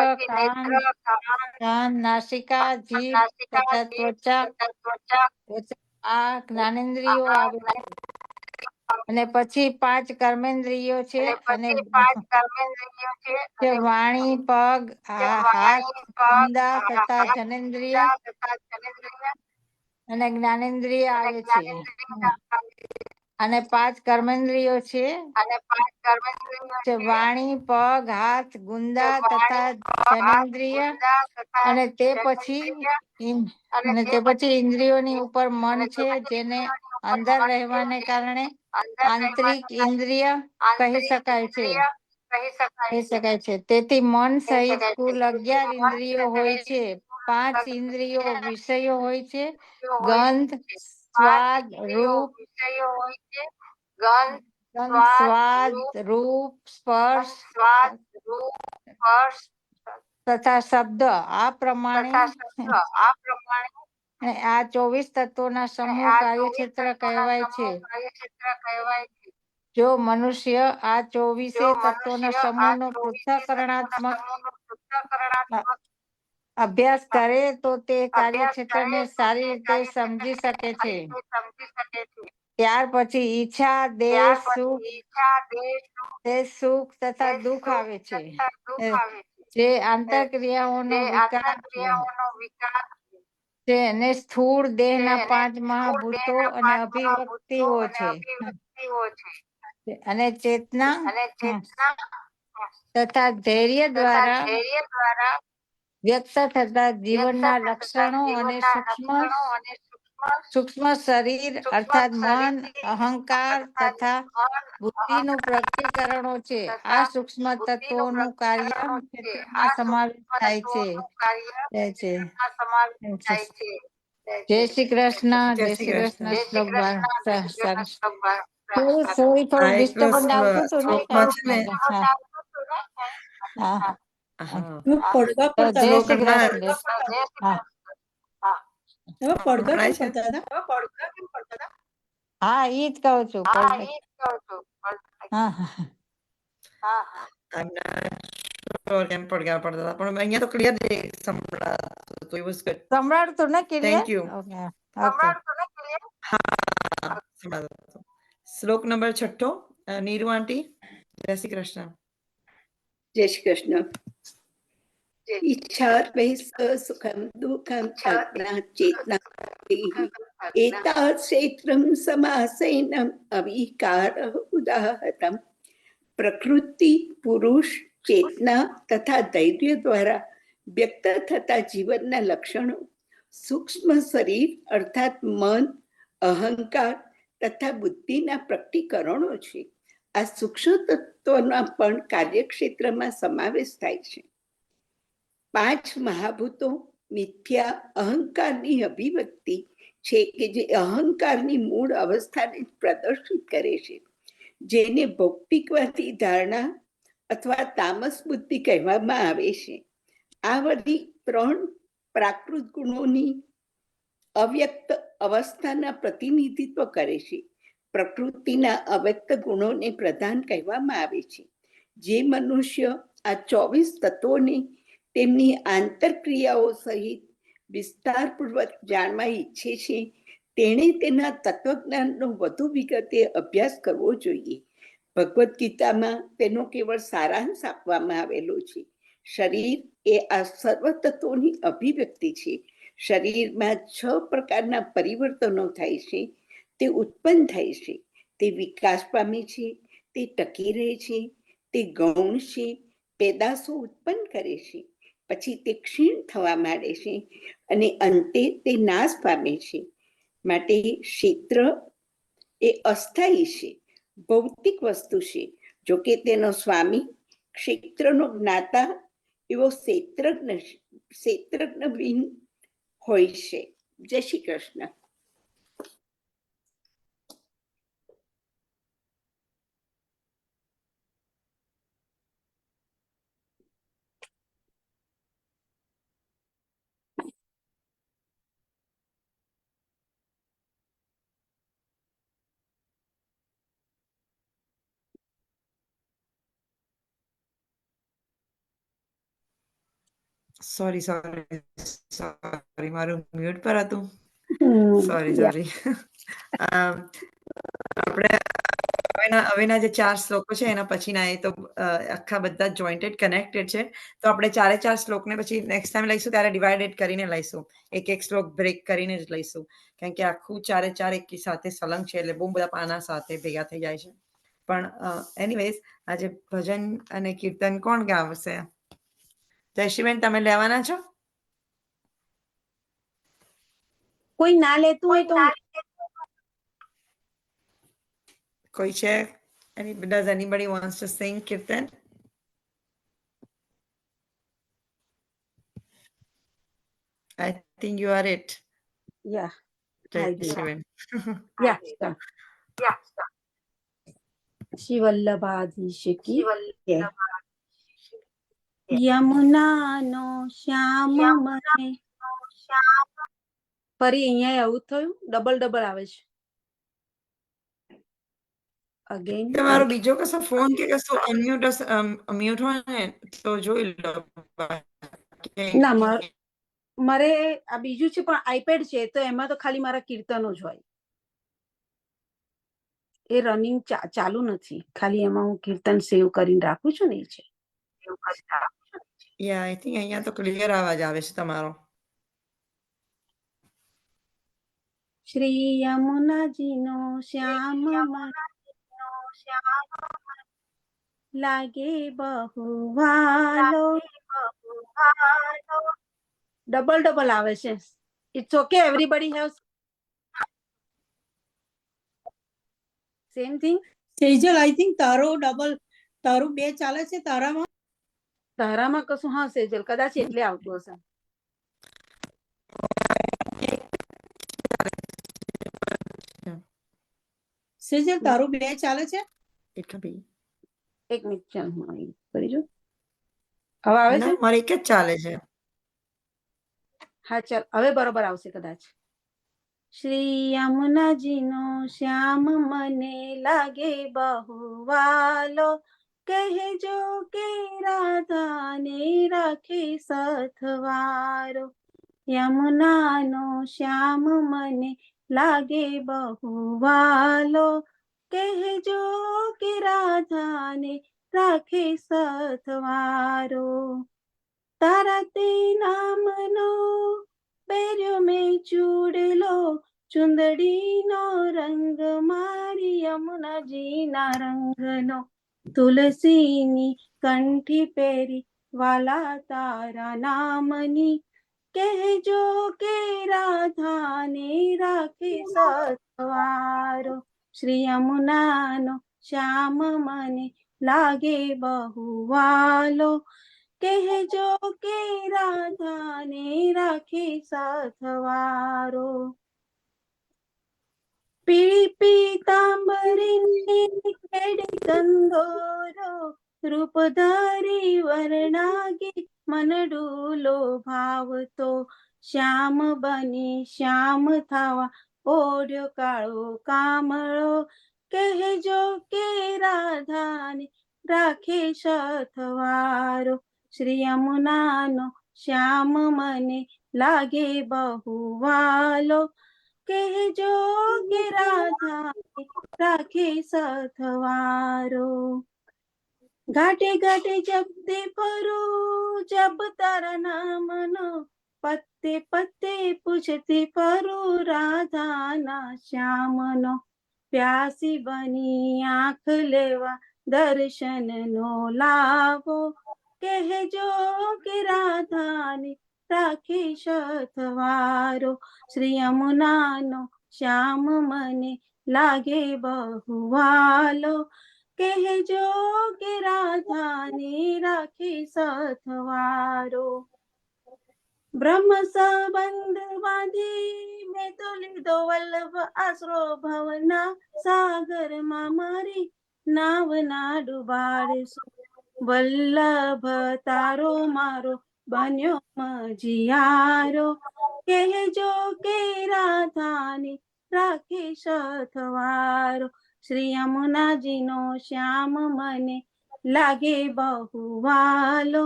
S8: કાન નાસિકા જીભ તથા ત્વચા આ જ્ઞાનેન્દ્રિયો આવે છે. અને પછી પાંચ કર્મેન્દ્રિયો છે અને વાણી પગ હાથ કંદા તથા જનેન્દ્રિય અને જ્ઞાનેન્દ્રિય આવે છે. અને પાંચ કર્મેન્દ્રિયો છે વાણી પગ હાથ ગુંદા તથા જનેન્દ્રિય અને તે પછી ઇન્દ્રિયોની ઉપર મન છે જેને અંદર રહેવાને કારણે આંતરિક ઇન્દ્રિય કહી શકાય છે. તેથી મન સહિત કુલ 11 ઇન્દ્રિયો હોય છે. 5 ઇન્દ્રિયો વિષયો હોય છે ગંધ સ્વાદ રૂપ સ્પર્શ તથા શબ્દ આ પ્રમાણે આ 24 તત્વોના સમૂહ કાર્યક્ષેત્ર કહેવાય છે. જો મનુષ્ય આ 24 તત્વોના સમૂહનો પૃથ્થકરણાત્મક અભ્યાસ કરે તો તે કાર્યક્ષેત્રને સારી રીતે સમજી શકે છે. ત્યાર પછી ઈચ્છા દેશ સુખ તથા દુઃખ આવે છે જે આંતરક્રિયાઓનો વિકાર છે અને સ્થૂળ દેહના 5 મહાભૂતો અને અભિવ્યક્તિઓ છે અને ચેતના તથા ધૈર્ય દ્વારા વ્યક્ત થતા જીવનના લક્ષણો અને સૂક્ષ્મ શરીર અર્થાત મન અહંકાર તથા બુદ્ધિનું પ્રકટીકરણો છે. આ સૂક્ષ્મ તત્વોનું કાર્ય ક્ષેત્રમાં સમાવેશ થાય છે. જય શ્રી કૃષ્ણ. જય શ્રી કૃષ્ણ. શ્લોક 12 સરસ. થોડું ડિસ્ટર્બન્સ આવતું હતું ને હા.
S5: પડઘા
S2: તો
S5: પડતા
S2: જય
S5: હતા.
S2: શ્રી કૃષ્ણ. હા
S5: એમાં પડઘા કેમ
S2: સંભળાય છે?
S5: પડતા હતા?
S2: હા ઈ જ કહું છું. કેમ પડઘા પડતા હતા પણ અહીંયા તો ક્લિયર સંભળાતું હતું. It was good.
S8: સંભળાડતું ને ક્લિયર?
S2: Thank you.
S8: ઓકે.
S2: સંભળાતું હતું. શ્લોક નંબર 6 નીરુ આંટી. જય શ્રી કૃષ્ણ.
S9: જય શ્રી કૃષ્ણ. ઈચ્છાર્થૈ સુખમ દુઃખમ અજ્ઞાત ચેતના એતા ક્ષેત્રમ સમાસેન અવિકાર ઉદાહતમ પ્રકૃતિ પુરુષ ચેતના તથા ધૈર્ય દ્વારા વ્યક્ત થતા જીવનના લક્ષણો સૂક્ષ્મ શરીર અર્થાત મન અહંકાર તથા બુદ્ધિના પ્રકટીકરણો છે. આ સૂક્ષ્મ તત્વોના પણ કાર્યક્ષેત્રમાં સમાવેશ થાય છે. 5 મહાભૂતો મિથ્યા અહંકારની અભિવ્યક્તિ છે કે જે અહંકારની મૂળ અવસ્થાને પ્રદર્શિત કરે છે, જેને ભૌતિકવાદી ધારણા અથવા તામસ બુદ્ધિ કહેવામાં આવે છે. આ બધી 3 પ્રાકૃત ગુણોની અવ્યક્ત અવસ્થાના પ્રતિનિધિત્વ કરે છે. પ્રકૃતિના અવ્યક્ત ગુણોને પ્રધાન કહેવામાં આવે છે. જે મનુષ્ય આ 24 તત્વોને તેમની આંતરક્રિયાઓ સહિત વિસ્તારપૂર્વક જાણવા ઈચ્છે છે તેણે તેના તત્વજ્ઞાનનો વધુ વિગતે અભ્યાસ કરવો જોઈએ. ભગવદ્ ગીતામાં તેનો કેવળ સારાંશ આપવામાં આવેલો છે. શરીર એ આ સર્વ તત્વોની અભિવ્યક્તિ છે. શરીરમાં 6 પ્રકારના પરિવર્તનો થાય છે. તે ઉત્પન્ન થાય છે, તે વિકાસ પામે છે, તે ટકી રહે છે, તે ગૌણ છે, પેદાશો ઉત્પન્ન કરે છે, પછી તે ક્ષીણ થવા માંડે છે અને અંતે તે નાશ પામે છે. માટે ક્ષેત્ર એ અસ્થાયી છે, ભૌતિક વસ્તુ છે. જોકે તેનો સ્વામી ક્ષેત્રનો જ્ઞાતા એવો ક્ષેત્રજ્ઞ હોય છે. જય શ્રી કૃષ્ણ.
S2: સોરી મારું મ્યુટ પર હતું. સોરી આપણે હવેના જે 4 શ્લોકો છે એના પછીના એ તો આખા બધા જોઈન્ટેડ કનેક્ટેડ છે. તો આપણે 4 શ્લોકને પછી નેક્સ્ટ ટાઈમ લઈશું ત્યારે ડિવાઇડેડ કરીને લઈશું. એક શ્લોક બ્રેક કરીને જ લઈશું, કારણ કે આખું 4 એકી સાથે સલંગ છે એટલે બહુ બધા પાના સાથે ભેગા થઈ જાય છે. પણ એનીવેઝ આજે ભજન અને કીર્તન કોણ ગાવશે? જયશ્રીબેન, તમે લેવાના છો?
S5: કોઈ ના લેતું હોય તો
S2: કોઈ છે? Does anybody wants to sing kirtan? I think you are it.
S5: Yeah, I do.
S2: Jayashree.
S5: Yeah, Shri Vallabhadhish કી જય. યમુનાનો શ્યામ મને. ફરી અહીંયા આવું થયું, ડબલ આવે છે. અગેન
S2: તમારો બીજો કશો ફોન કે કશું અનમ્યુટ હોય ને તો જોઈ લો.
S5: ના, મારે આ બીજું છે પણ આઈપેડ છે તો એમાં તો ખાલી મારા કીર્તનો જ હોય. એ રનિંગ ચાલુ નથી, ખાલી એમાં હું કીર્તન સેવ કરીને રાખું છું ને એ છે.
S2: યા આઈ થિંક અહીંયા તો ક્લિયર અવાજ આવે છે તમારો.
S5: શ્રી યમુનાજીનો શ્યામ લાગે બહુ વાલો. ડબલ આવે છે. It's okay, everybody have same thing.
S10: Sejal, I think તારું 2 ચાલે છે
S5: તારામાં કશું? હા સેજલ, કદાચ એટલે આવતું હશે.
S10: સેજલ, તારું 2 ચાલે છે?
S5: એક મિનિટ, ચાલ હું કરી જો. હવે આવે છે?
S2: મારે એક જ ચાલે છે.
S5: હા ચાલ, હવે બરોબર આવશે કદાચ. શ્રી યમુનાજીનો શ્યામ મને લાગે બહુ વાલો, કહેજો કે રાધાને રાખે સથવારો. યમુનાનો શ્યામ મને લાગે બહુ વાલો, કહેજો કે રાધાને રાખે સથવારો. તારા તે નામનો પહેર્યો મેં ચૂડલો, ચુંદડીનો રંગ મારી યમુનાજીના રંગનો. તુલસીની કંઠી પહેરી વાલા તારા નામની, કહેજો કે રાધાને રાખે સથવારો. શ્રી યમુનાનો શ્યામ મને લાગે બહુ વાલો, કહેજો કે રાધાને રાખે સથવારો. પીળી પીતાંબરીની ખેડ કંદોરો, રૂપ ધરી વર્ણાગી મન ડૂલો ભાવતો. શ્યામ બની શ્યામ થવા ઓઢ્યો કાળો કામળો, કહેજો કે રાધાને રાખે સથવારો. શ્રી યમુનાનો શ્યામ મને લાગે બહુ વાલો, કહેજો કે રાધા રાખે સથવારો. ઘાટે ઘાટે જપતે ફરું જપ તારા નામનો, પત્તે પત્તે પૂછતી ફરું રાધાના શ્યામનો. પ્યાસી બની આંખ લેવા દર્શનનો લાવો, કહેજો કે રાધાને રાખે સથવારો. શ્રી યમુનાનો શ્યામ મને લાગે બહુ વાલો, કહેજો કે રાધાને રાખે સથવારો. બ્રહ્મ સંબંધ બાંધી મેં તો લીધો વલ્લભ આશરો, ભવના સાગરમાં મારી નાવના ડુબાડશું. વલ્લભ તારો મારો બન્યો મજિયારો, કહેજો કે રાધાને રાખે સથવારો. શ્રી યમુનાજીનો શ્યામ મને લાગે બહુ વાલો,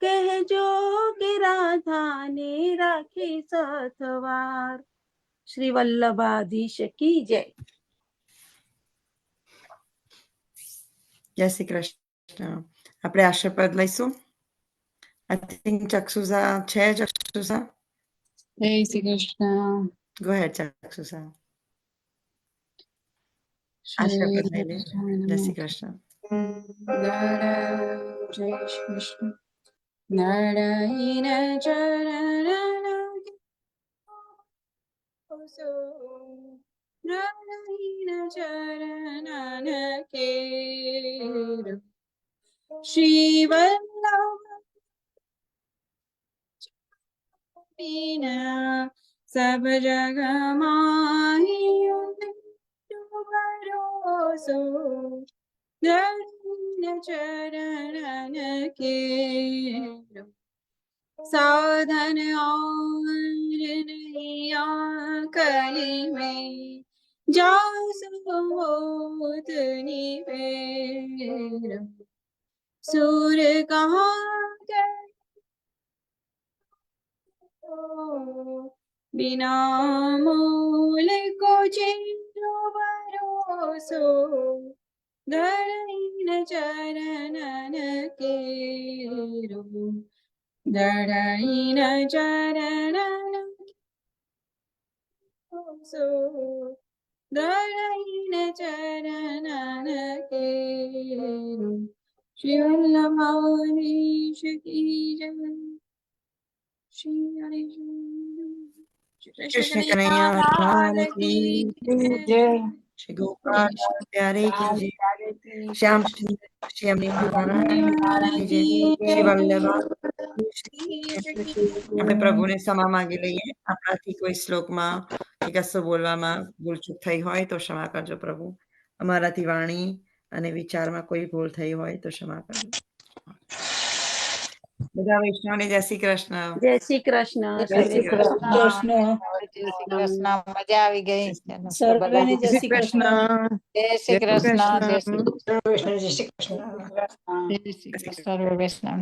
S5: કહેજો કે રાધાને રાખે સથવાર. શ્રી વલ્લભાધીશ કી જય.
S2: જય શ્રી કૃષ્ણ. આપણે આશીર્વાદ લઈશું. આઈ થિંક ચક્ષુષા છે. ચક્ષુષા,
S7: જય શ્રી કૃષ્ણ.
S2: ગો હેડ ચક્ષુષા. આશીર્વાદ લઈ લે. જય શ્રી કૃષ્ણ.
S7: જય શ્રી કૃષ્ણ. નારાયણ ચરણ નારાયણ ચરણ કેર, શ્રી વલ્લભ સબ જગ માહી ભરોસો. નારાયણ ચરણ કેર, साधन और नहीं कली में जाओ सुबोध निवेर. सूर कहाँ गए बिना मूल को चिन्ह भरोसो. धरण चरणन केरो, ધરાઈન ચરણ સો. ધરાઈન ચરણ કેરો, શ્રી વલ્લભાધીશ કી જય. શ્રી હરિ
S2: કૃષ્ણ કનૈયા લાલ કી જય. શ્રી ગોપાલ પ્યારે કી જય. શ્યામ શ્રી અમૃત નારાયણ કી જય. શ્રી વલ્લભ. આપણે પ્રભુને ક્ષમા માંગી લઈએ. આપણાથી કોઈ શ્લોકમાં કે કશું બોલવામાં ભૂલચૂક થઈ હોય તો ક્ષમા કરજો પ્રભુ. અમારાથી વાણી અને વિચારમાં કોઈ ભૂલ થઈ હોય તો ક્ષમા કરજો. બધા વૈષ્ણવને જય શ્રી કૃષ્ણ.
S5: જય શ્રી કૃષ્ણ.
S2: જય શ્રી કૃષ્ણ.
S8: જય શ્રી કૃષ્ણ. મજા આવી ગઈ.
S10: સર્વેને જય શ્રી કૃષ્ણ.
S8: જય શ્રી કૃષ્ણ. જય શ્રી
S6: જય શ્રી કૃષ્ણ.
S8: કૃષ્ણ. સર્વ વૈષ્ણવ.